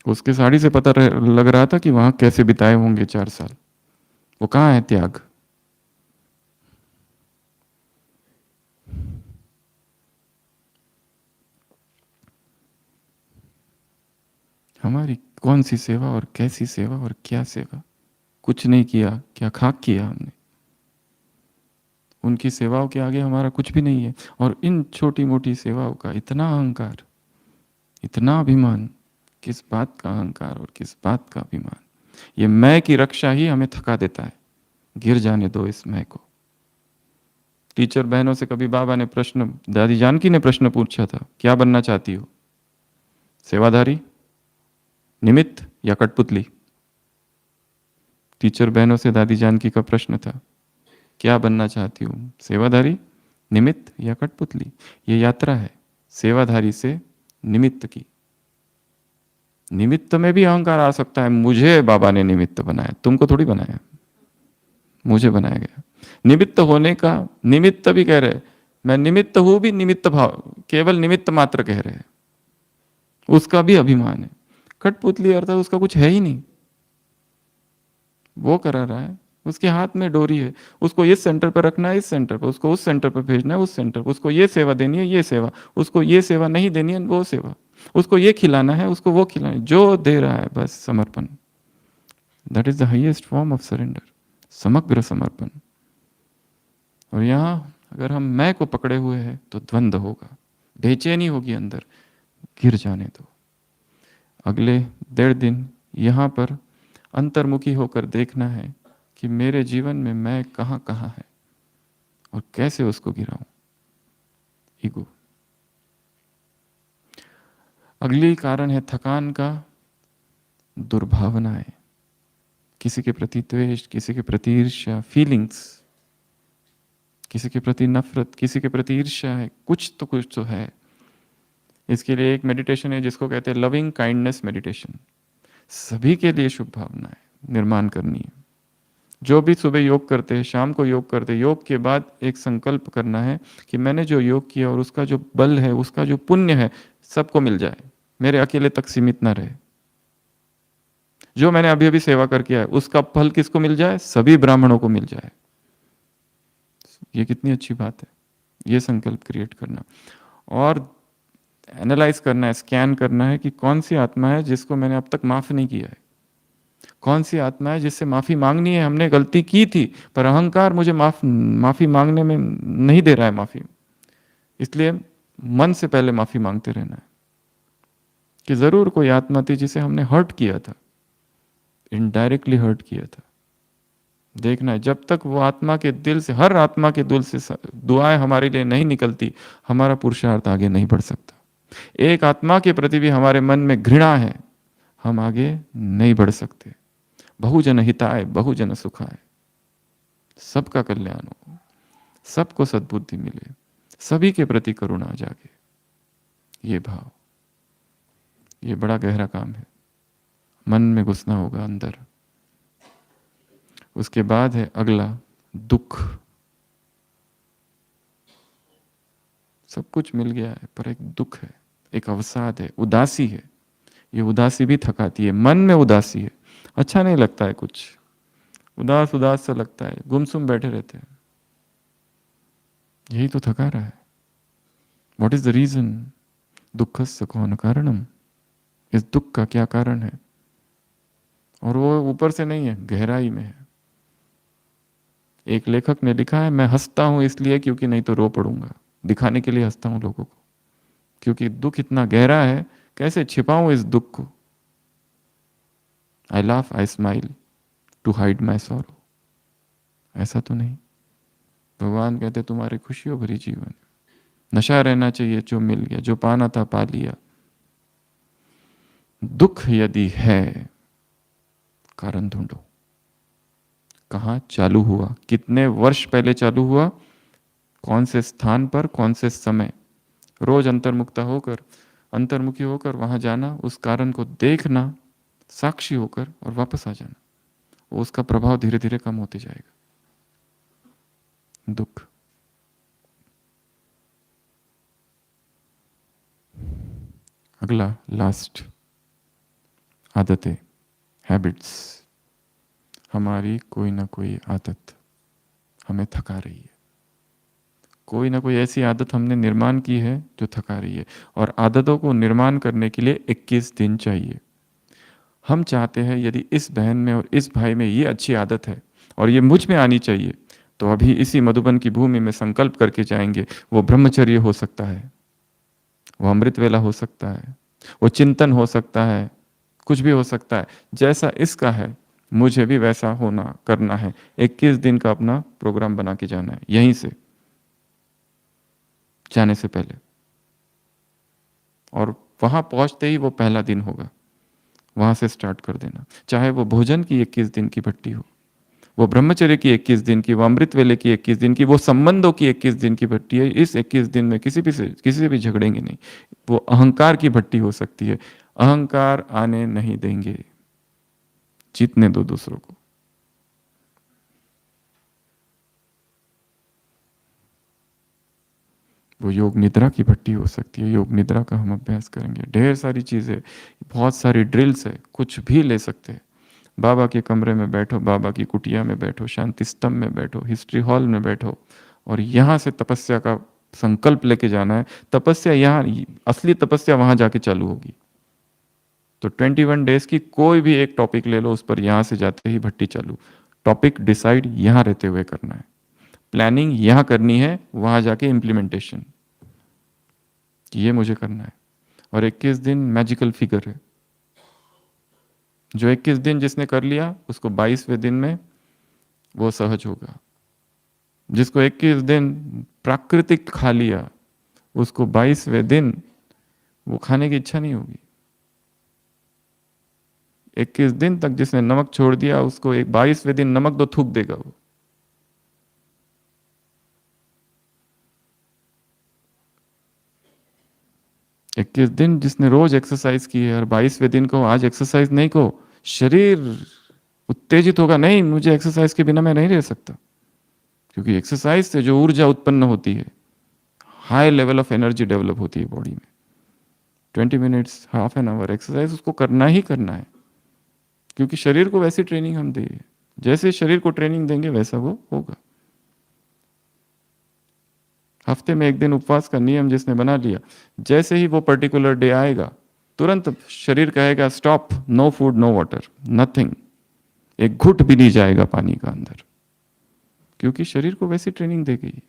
उसके साड़ी से पता लग रहा था कि वहां कैसे बिताए होंगे 4 साल। वो कहाँ है त्याग? हमारी कौन सी सेवा और कैसी सेवा और क्या सेवा? कुछ नहीं किया, क्या खाक किया हमने? उनकी सेवाओं के आगे हमारा कुछ भी नहीं है। और इन छोटी मोटी सेवाओं का इतना अहंकार, इतना अभिमान, किस बात का अहंकार और किस बात का अभिमान? ये मैं की रक्षा ही हमें थका देता है। गिर जाने दो इस मैं को। टीचर बहनों से कभी बाबा ने प्रश्न, दादी जानकी ने प्रश्न पूछा था, क्या बनना चाहती हो? सेवाधारी, निमित्त या कठपुतली? टीचर बहनों से दादी जानकी का प्रश्न था, क्या बनना चाहती हूँ? सेवाधारी, निमित्त या कठपुतली? ये यात्रा है सेवाधारी से निमित्त की। निमित्त में भी अहंकार आ सकता है, मुझे बाबा ने निमित्त बनाया, तुमको थोड़ी बनाया, मुझे बनाया गया। निमित्त होने का, निमित्त भी कह रहे, मैं निमित्त हूं भी निमित्त भाव, केवल निमित्त मात्र कह रहे हैं, उसका भी अभिमान है। कठपुतली अर्थात उसका कुछ है ही नहीं, वो करा रहा है, उसके हाथ में डोरी है, उसको इस सेंटर पर रखना है, इस सेंटर पर, उसको उस सेंटर पर भेजना है, उस सेंटर पर, उसको ये सेवा देनी है, ये सेवा, उसको ये सेवा नहीं देनी है, वो सेवा, उसको ये खिलाना है, उसको वो खिलाना है, जो दे रहा है बस समर्पण। That is the highest form of surrender, समग्र समर्पण। और यहां अगर हम मैं को पकड़े हुए हैं तो द्वंद्व होगा, बेचैनी होगी अंदर, गिर जाने दो। अगले 1.5 दिन यहां पर अंतर्मुखी होकर देखना है कि मेरे जीवन में मैं कहां कहां है और कैसे उसको गिराऊं, ईगो। अगली कारण है थकान का, दुर्भावनाएं, किसी के प्रति द्वेष, किसी के प्रति ईर्ष्या, फीलिंग्स, किसी के प्रति नफरत, किसी के प्रति ईर्ष्या है, कुछ तो है। इसके लिए एक मेडिटेशन है जिसको कहते हैं लविंग काइंडनेस मेडिटेशन। सभी के लिए शुभ भावनाएं निर्माण करनी है। जो भी सुबह योग करते हैं, शाम को योग करते हैं, योग के बाद एक संकल्प करना है कि मैंने जो योग किया और उसका जो बल है, उसका जो पुण्य है, सबको मिल जाए, मेरे अकेले तक सीमित ना रहे। जो मैंने अभी अभी सेवा करके आया उसका फल किसको मिल जाए? सभी ब्राह्मणों को मिल जाए। ये कितनी अच्छी बात है, ये संकल्प क्रिएट करना। और एनालाइज करना है, स्कैन करना है कि कौन सी आत्मा है जिसको मैंने अब तक माफ नहीं किया है, कौन सी आत्मा है जिससे माफी मांगनी है, हमने गलती की थी पर अहंकार मुझे माफी मांगने में नहीं दे रहा है माफी, इसलिए मन से पहले माफी मांगते रहना है कि जरूर कोई आत्मा थी जिसे हमने हर्ट किया था, इनडायरेक्टली हर्ट किया था। देखना है जब तक वो आत्मा के दिल से, हर आत्मा के दिल से दुआएं हमारे लिए नहीं निकलती, हमारा पुरुषार्थ आगे नहीं बढ़ सकता। एक आत्मा के प्रति भी हमारे मन में घृणा है, हम आगे नहीं बढ़ सकते। बहुजन हिताय बहुजन सुखाय, सबका कल्याण हो, सबको सद्बुद्धि मिले, सभी के प्रति करुणा जागे, ये भाव, ये बड़ा गहरा काम है, मन में घुसना होगा अंदर। उसके बाद है अगला दुख। सब कुछ मिल गया है पर एक दुख है, एक अवसाद है, उदासी है। ये उदासी भी थकाती है, मन में उदासी है, अच्छा नहीं लगता है, कुछ उदास उदास सा लगता है, गुमसुम बैठे रहते हैं, यही तो थका रहा है। What is the reason? दुखस्य कौन कारणम, इस दुख का क्या कारण है? और वो ऊपर से नहीं है, गहराई में है। एक लेखक ने लिखा है, मैं हंसता हूं इसलिए क्योंकि नहीं तो रो पड़ूंगा, दिखाने के लिए हंसता हूं लोगों को, क्योंकि दुख इतना गहरा है, कैसे छिपाऊं इस दुख को। I laugh I smile to hide my sorrow, ऐसा तो नहीं। भगवान कहते तुम्हारी खुशियों भरी जीवन, नशा रहना चाहिए, जो मिल गया, जो पाना था पा लिया। दुख यदि है, कारण ढूंढो, कहां चालू हुआ, कितने वर्ष पहले चालू हुआ, कौन से स्थान पर, कौन से समय। रोज अंतर्मुखी होकर वहां जाना, उस कारण को देखना, साक्षी होकर और वापस आ जाना, वो उसका प्रभाव धीरे धीरे कम होते जाएगा। दुख। अगला लास्ट, आदतें, हैबिट्स। हमारी कोई ना कोई आदत हमें थका रही है, कोई ना कोई ऐसी आदत हमने निर्माण की है जो थका रही है। और आदतों को निर्माण करने के लिए 21 दिन चाहिए। हम चाहते हैं यदि इस बहन में और इस भाई में ये अच्छी आदत है और ये मुझ में आनी चाहिए, तो अभी इसी मधुबन की भूमि में संकल्प करके जाएंगे। वो ब्रह्मचर्य हो सकता है, वो अमृत वेला हो सकता है, वो चिंतन हो सकता है, कुछ भी हो सकता है। जैसा इसका है मुझे भी वैसा होना करना है। 21 दिन का अपना प्रोग्राम बना के जाना है यहीं से, जाने से पहले, और वहां पहुंचते ही वो पहला दिन होगा, वहां से स्टार्ट कर देना। चाहे वो भोजन की 21 दिन की भट्टी हो, वो ब्रह्मचर्य की 21 दिन की, वो अमृत वेले की 21 दिन की, वो संबंधों की 21 दिन की भट्टी है। इस 21 दिन में किसी से भी झगड़ेंगे नहीं। वो अहंकार की भट्टी हो सकती है, अहंकार आने नहीं देंगे, जीतने दो दूसरों को। वो योग निद्रा की भट्टी हो सकती है, योग निद्रा का हम अभ्यास करेंगे। ढेर सारी चीजें, बहुत सारी ड्रिल्स है, कुछ भी ले सकते हैं। बाबा के कमरे में बैठो, बाबा की कुटिया में बैठो, शांति स्तंभ में बैठो, हिस्ट्री हॉल में बैठो, और यहाँ से तपस्या का संकल्प लेके जाना है। तपस्या यहाँ, असली तपस्या वहां जाके चालू होगी। तो 21 डेज की कोई भी एक टॉपिक ले लो, उस पर यहाँ से जाते ही भट्टी चालू। टॉपिक डिसाइड यहाँ रहते हुए करना है, प्लानिंग यहाँ करनी है, वहां जाके इम्प्लीमेंटेशन, ये मुझे करना है। और 21 दिन मैजिकल फिगर है, जो 21 दिन जिसने कर लिया उसको 22वें दिन में वो सहज होगा। जिसको 21 दिन प्राकृतिक खा लिया, उसको 22वें दिन वो खाने की इच्छा नहीं होगी। 21 दिन तक जिसने नमक छोड़ दिया, उसको एक 22वें दिन नमक तो थूक देगा वो। इक्कीस दिन जिसने रोज एक्सरसाइज की है, और 22वें दिन को आज एक्सरसाइज नहीं को, शरीर उत्तेजित होगा, नहीं मुझे एक्सरसाइज के बिना मैं नहीं रह सकता। क्योंकि एक्सरसाइज से जो ऊर्जा उत्पन्न होती है, high level of energy develop होती है बॉडी में। 20 minutes, half an hour exercise उसको करना ही करना है, क्योंकि शरीर को वैसी ट्रेनिंग हम दे, जैसे शरीर को ट्रेनिंग देंगे वैसा वो होगा। हफ्ते में एक दिन उपवास का नियम जिसने बना लिया, जैसे ही वो पर्टिकुलर डे आएगा, तुरंत शरीर कहेगा stop, no food no water, nothing, एक घुट भी नहीं जाएगा पानी का अंदर, क्योंकि शरीर को वैसी ट्रेनिंग दी गई।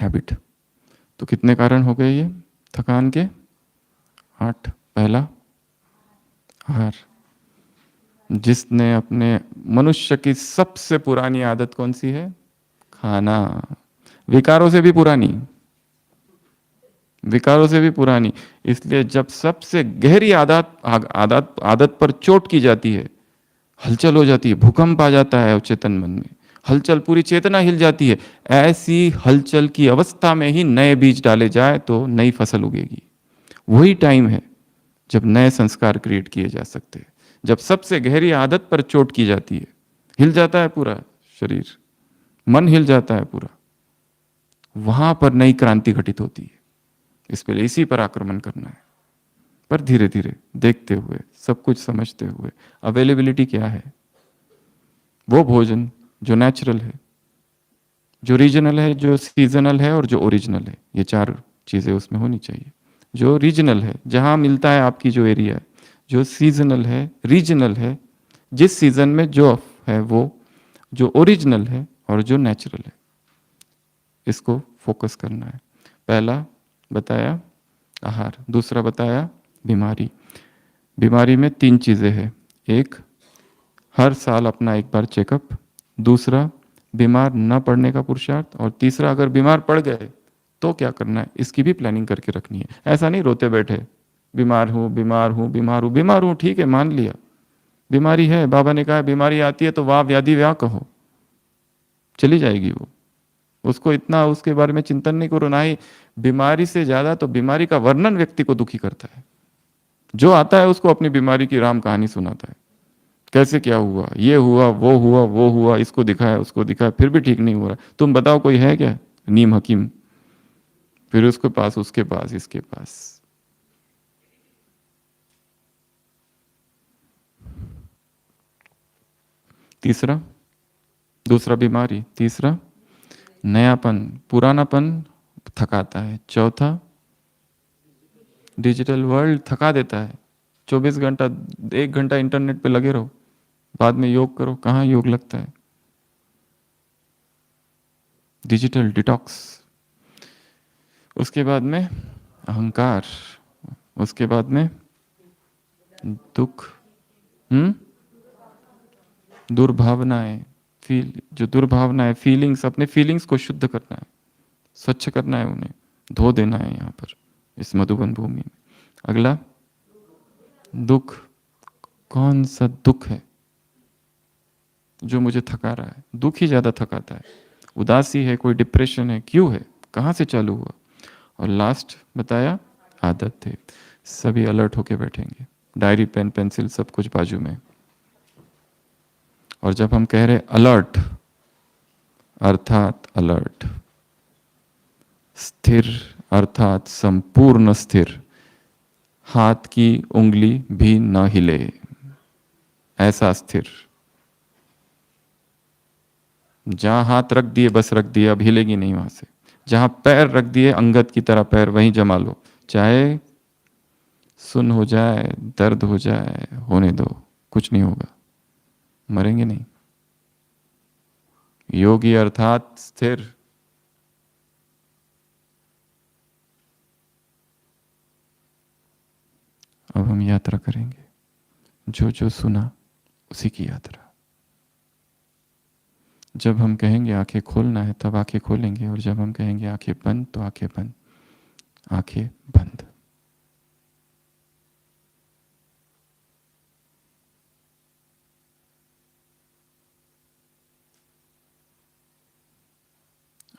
हैबिट। तो कितने कारण हो गए ये थकान के? 8। पहला, आहार। जिसने अपने, मनुष्य की सबसे पुरानी आदत कौन सी है? खाना। विकारों से भी पुरानी, विकारों से भी पुरानी। इसलिए जब सबसे गहरी आदत आदत आदत पर चोट की जाती है, हलचल हो जाती है, भूकंप आ जाता है चेतन मन में, हलचल, पूरी चेतना हिल जाती है। ऐसी हलचल की अवस्था में ही नए बीज डाले जाए तो नई फसल उगेगी। वही टाइम है जब नए संस्कार क्रिएट किए जा सकते हैं। जब सबसे गहरी आदत पर चोट की जाती है, हिल जाता है पूरा शरीर, मन हिल जाता है पूरा, वहां पर नई क्रांति घटित होती है। इस पर, इसी पर आक्रमण करना है, पर धीरे धीरे, देखते हुए, सब कुछ समझते हुए। अवेलेबिलिटी क्या है? वो भोजन जो नेचुरल है, जो रीजनल है, जो सीजनल है, और जो ओरिजिनल है। ये 4 चीजें उसमें होनी चाहिए। जो रीजनल है, जहां मिलता है आपकी जो एरिया है, जो सीजनल है, रीजनल है, जिस सीजन में जो है वो, जो ओरिजिनल है और जो नेचुरल है, इसको फोकस करना है। पहला बताया आहार, दूसरा बताया बीमारी। बीमारी में 3 चीजें हैं। एक, हर साल अपना एक बार चेकअप, दूसरा बीमार न पड़ने का पुरुषार्थ, और तीसरा अगर बीमार पड़ गए तो क्या करना है, इसकी भी प्लानिंग करके रखनी है। ऐसा नहीं रोते बैठे, बीमार हूं बीमार हूं बीमार हूं बीमार हूं, ठीक है मान लिया बीमारी है, बाबा ने कहा बीमारी आती है तो वाह व्याधि व्याह कहो, चली जाएगी वो। उसको इतना उसके बारे में चिंतन नहीं करो, ना ही बीमारी से ज्यादा तो बीमारी का वर्णन व्यक्ति को दुखी करता है। जो आता है उसको अपनी बीमारी की राम कहानी सुनाता है, कैसे क्या हुआ, ये हुआ वो हुआ, इसको दिखाया उसको दिखाया, फिर भी ठीक नहीं हो रहा। तुम बताओ कोई है क्या नीम हकीम? फिर उसके पास, उसके पास, इसके पास। तीसरा, दूसरा बीमारी, तीसरा नयापन, पुरानापन थकाता है। चौथा, डिजिटल वर्ल्ड थका देता है। 24 घंटा, 1 घंटा इंटरनेट पे लगे रहो, बाद में योग करो, कहाँ योग लगता है? Digital detox. उसके बाद में अहंकार, उसके बाद में दुख, दुर्भावनाएं, जो दुर्भावनाएं, फीलिंग्स, अपने फीलिंग्स को शुद्ध करना है, स्वच्छ करना है, उन्हें धो देना है यहाँ पर इस मधुबन भूमि में। अगला दुख, कौन सा दुख है जो मुझे थका रहा है? दुख ही ज्यादा थकाता है। उदासी है, कोई डिप्रेशन है, क्यों है, कहाँ से चालू हुआ? और लास्ट बताया आदत है। सभी अलर्ट होके बैठेंगे, डायरी पेन पेंसिल सब कुछ बाजू में। और जब हम कह रहे अलर्ट, अर्थात अलर्ट, स्थिर अर्थात संपूर्ण स्थिर, हाथ की उंगली भी न हिले, ऐसा स्थिर। जहां हाथ रख दिए बस रख दिए, अब हिलेगी नहीं वहां से। जहां पैर रख दिए अंगद की तरह पैर वहीं जमा लो, चाहे सुन्न हो जाए, दर्द हो जाए, होने दो, कुछ नहीं होगा, मरेंगे नहीं। योगी अर्थात स्थिर। अब हम यात्रा करेंगे, जो जो सुना उसी की यात्रा। जब हम कहेंगे आंखें खोलना है तब आंखें खोलेंगे, और जब हम कहेंगे आंखें बंद तो आंखें बंद, आंखें बंद।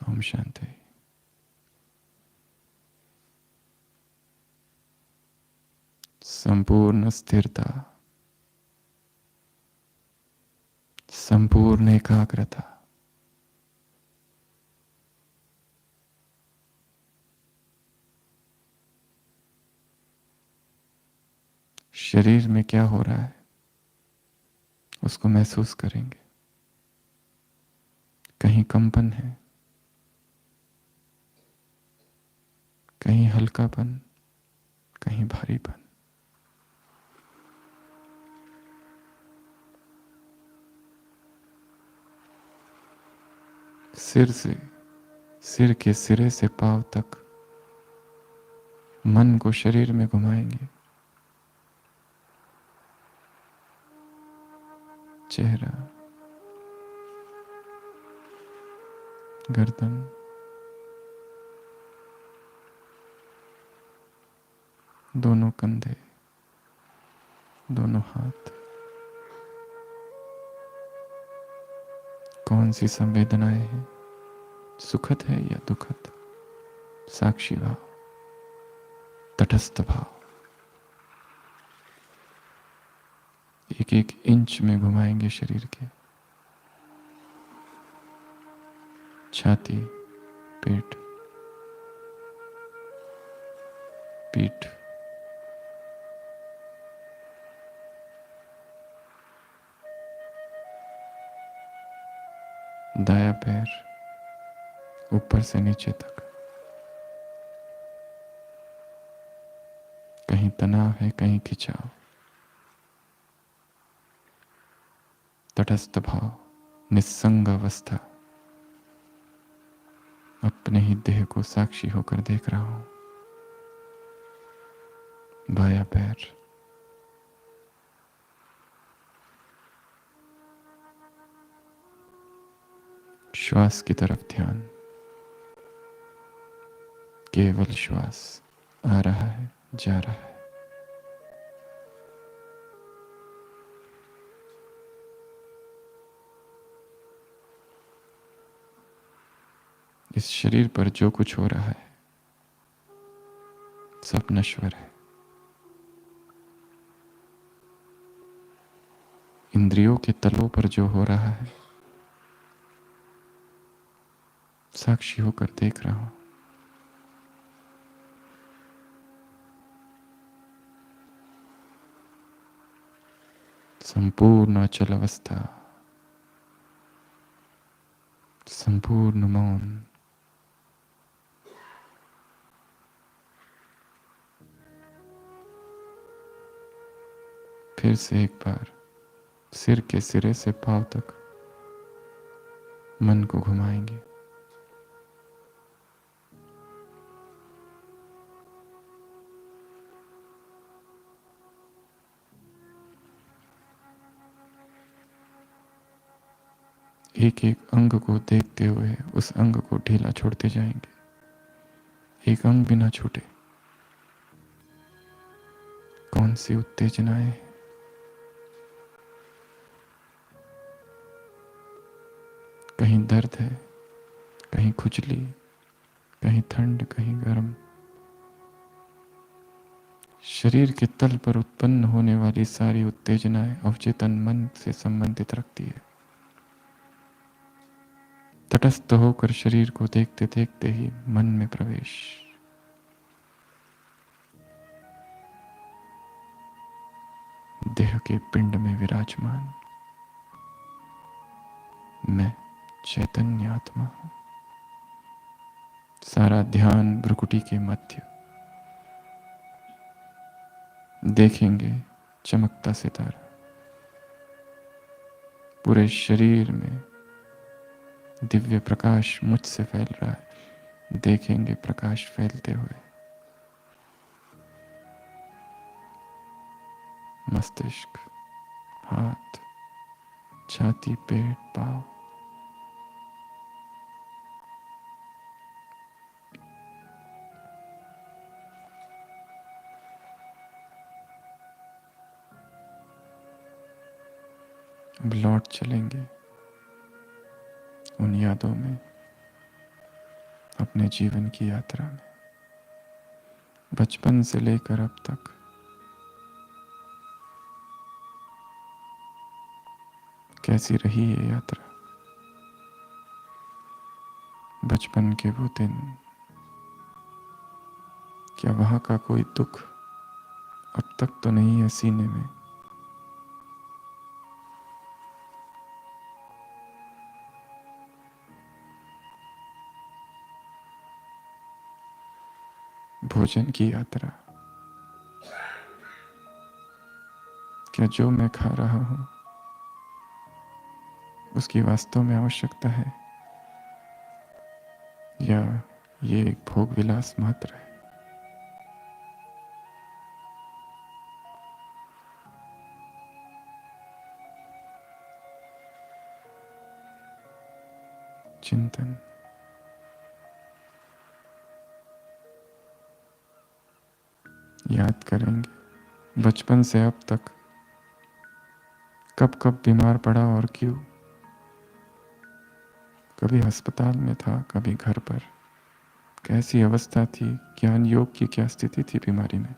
ओम शांति। संपूर्ण स्थिरता, संपूर्ण एकाग्रता, शरीर में क्या हो रहा है उसको महसूस करेंगे। कहीं कंपन है, कहीं हल्कापन, कहीं भारीपन। सिर से, सिर के सिरे से पांव तक मन को शरीर में घुमाएंगे। चेहरा, गर्दन, दोनों कंधे, दोनों हाथ। कौन सी संवेदनाएं हैं, सुखद है या दुखद? साक्षी भाव, तटस्थ भाव। एक एक इंच में घुमाएंगे शरीर के। छाती, पेट, पीठ, दाया पैर ऊपर से नीचे तक। कहीं तनाव है, कहीं खिंचाव। तटस्थ भाव, निस्संग अवस्था। अपने ही देह को साक्षी होकर देख रहा हूं। बाया पैर, श्वास की तरफ ध्यान। केवल श्वास आ रहा है, जा रहा है। इस शरीर पर जो कुछ हो रहा है सब नश्वर है। इंद्रियों के तलों पर जो हो रहा है साक्षी होकर देख रहा हूं। संपूर्ण अचल अवस्था, संपूर्ण मौन। फिर से एक बार सिर के सिरे से पांव तक मन को घुमाएंगे। एक एक अंग को देखते हुए उस अंग को ढीला छोड़ते जाएंगे, एक अंग भी ना छूटे। कौन सी उत्तेजनाएं, कहीं दर्द है, कहीं खुजली, कहीं ठंड, कहीं गर्म। शरीर के तल पर उत्पन्न होने वाली सारी उत्तेजनाएं अवचेतन मन से संबंधित रखती है। तटस्थ होकर शरीर को देखते देखते ही मन में प्रवेश। देह के पिंड में विराजमान मैं चैतन्य आत्मा हूं। सारा ध्यान भ्रुकुटी के मध्य। देखेंगे चमकता सितारा, पूरे शरीर में दिव्य प्रकाश मुझसे फैल रहा है। देखेंगे प्रकाश फैलते हुए मस्तिष्क, हाथ, छाती, पेट, पांव। अब लौट चलेंगे उन यादों में, अपने जीवन की यात्रा में। बचपन से लेकर अब तक कैसी रही ये यात्रा। बचपन के वो दिन, क्या वहां का कोई दुख अब तक तो नहीं है सीने में। भोजन की यात्रा, क्या जो मैं खा रहा हूं उसकी वास्तव में आवश्यकता है, या ये एक भोग विलास मात्र है। चिंतन। याद करेंगे बचपन से अब तक कब कब बीमार पड़ा और क्यों। कभी अस्पताल में था, कभी घर पर। कैसी अवस्था थी, ज्ञान योग की क्या स्थिति थी बीमारी में।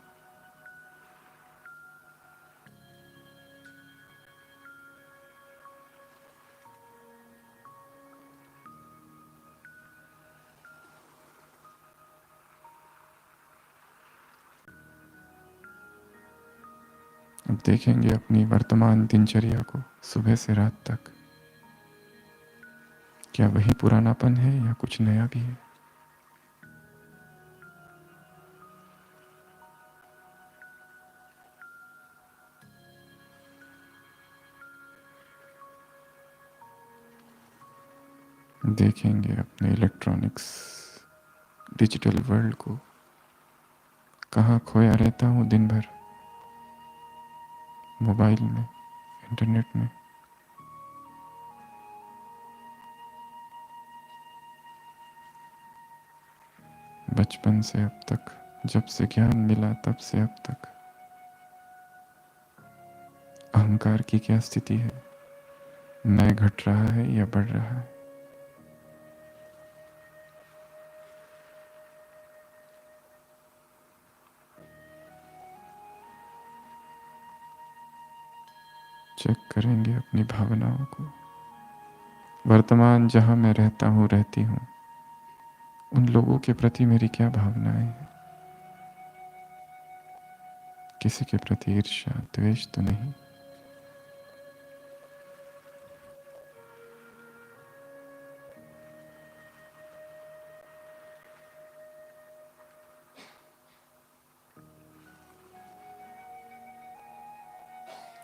अब देखेंगे अपनी वर्तमान दिनचर्या को, सुबह से रात तक। क्या वही पुरानापन है या कुछ नया भी है। देखेंगे अपने इलेक्ट्रॉनिक्स डिजिटल वर्ल्ड को। कहाँ खोया रहता हूँ दिन भर, मोबाइल में, इंटरनेट में। बचपन से अब तक, जब से ज्ञान मिला तब से अब तक अहंकार की क्या स्थिति है। मैं घट रहा है या बढ़ रहा है। चेक करेंगे अपनी भावनाओं को। वर्तमान जहां मैं रहता हूं, रहती हूं, उन लोगों के प्रति मेरी क्या भावनाएं हैं। किसी के प्रति ईर्ष्या द्वेष तो नहीं।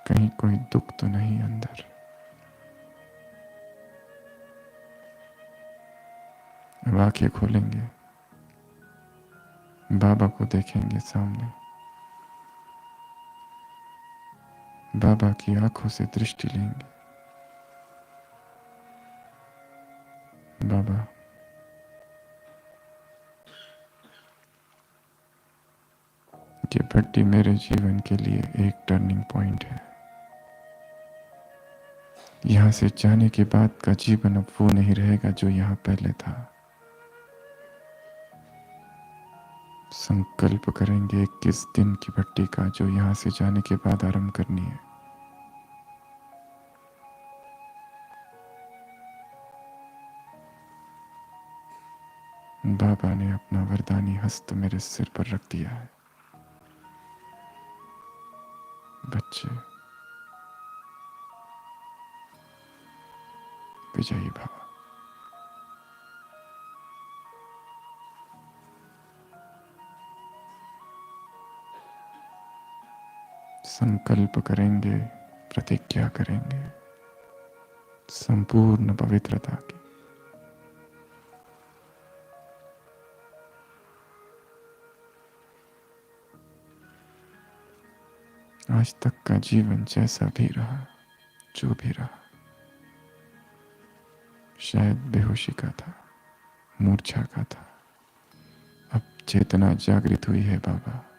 कहीं कोई दुख तो नहीं अंदर। अब आंखें खोलेंगे, बाबा को देखेंगे सामने। बाबा की आंखों से दृष्टि लेंगे। बाबा, ये भट्टी मेरे जीवन के लिए एक टर्निंग पॉइंट है। यहां से जाने के बाद का जीवन अब वो नहीं रहेगा जो यहां पहले था। संकल्प करेंगे 21 दिन की भट्टी का, जो यहां से जाने के बाद आरंभ करनी है। बाबा ने अपना वरदानी हस्त मेरे सिर पर रख दिया है। बच्चे, विजयी भव। संकल्प करेंगे, प्रतिज्ञा करेंगे संपूर्ण पवित्रता की। आज तक का जीवन जैसा भी रहा, जो भी रहा, शायद बेहोशी का था, मूर्छा का था। अब चेतना जागृत हुई है बाबा।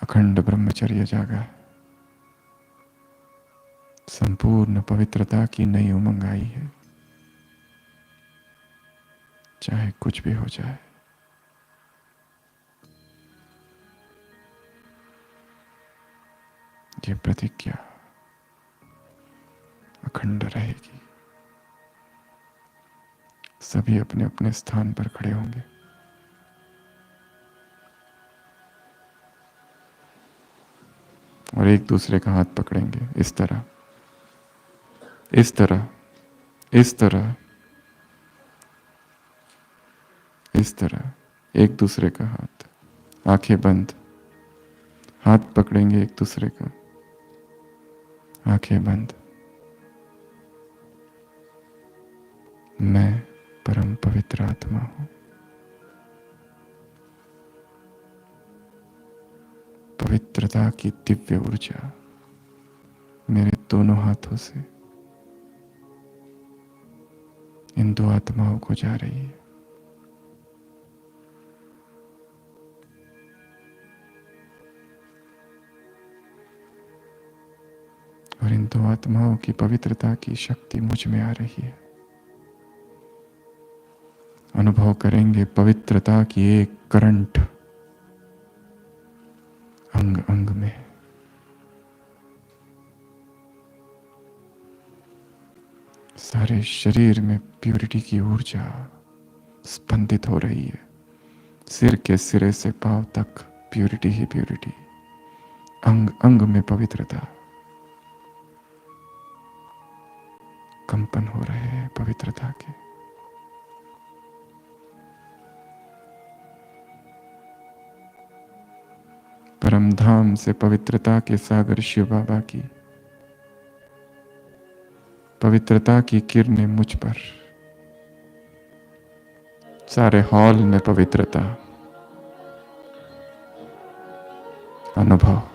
अखंड ब्रह्मचर्य जागा है। संपूर्ण पवित्रता की नई उमंग आई है। चाहे कुछ भी हो जाए, ये प्रतिज्ञा अखंड रहेगी। सभी अपने अपने स्थान पर खड़े होंगे। और एक दूसरे का हाथ पकड़ेंगे, इस तरह, इस तरह, इस तरह, इस तरह, एक दूसरे का हाथ, आंखें बंद, हाथ पकड़ेंगे एक दूसरे का, आंखें बंद। मैं परम पवित्र आत्मा हूं। पवित्रता की दिव्य ऊर्जा मेरे दोनों हाथों से इन दो आत्माओं को जा रही है। और इन दो आत्माओं की पवित्रता की शक्ति मुझ में आ रही है। अनुभव करेंगे पवित्रता की एक करंट अंग अंग में। सारे शरीर में प्यूरिटी की ऊर्जा स्पंदित हो रही है। सिर के सिरे से पांव तक प्यूरिटी ही प्यूरिटी, अंग अंग में पवित्रता। कंपन हो रहे हैं पवित्रता के। परम धाम से पवित्रता के सागर शिव बाबा की पवित्रता की किरणें मुझ पर। सारे हॉल में पवित्रता अनुभव।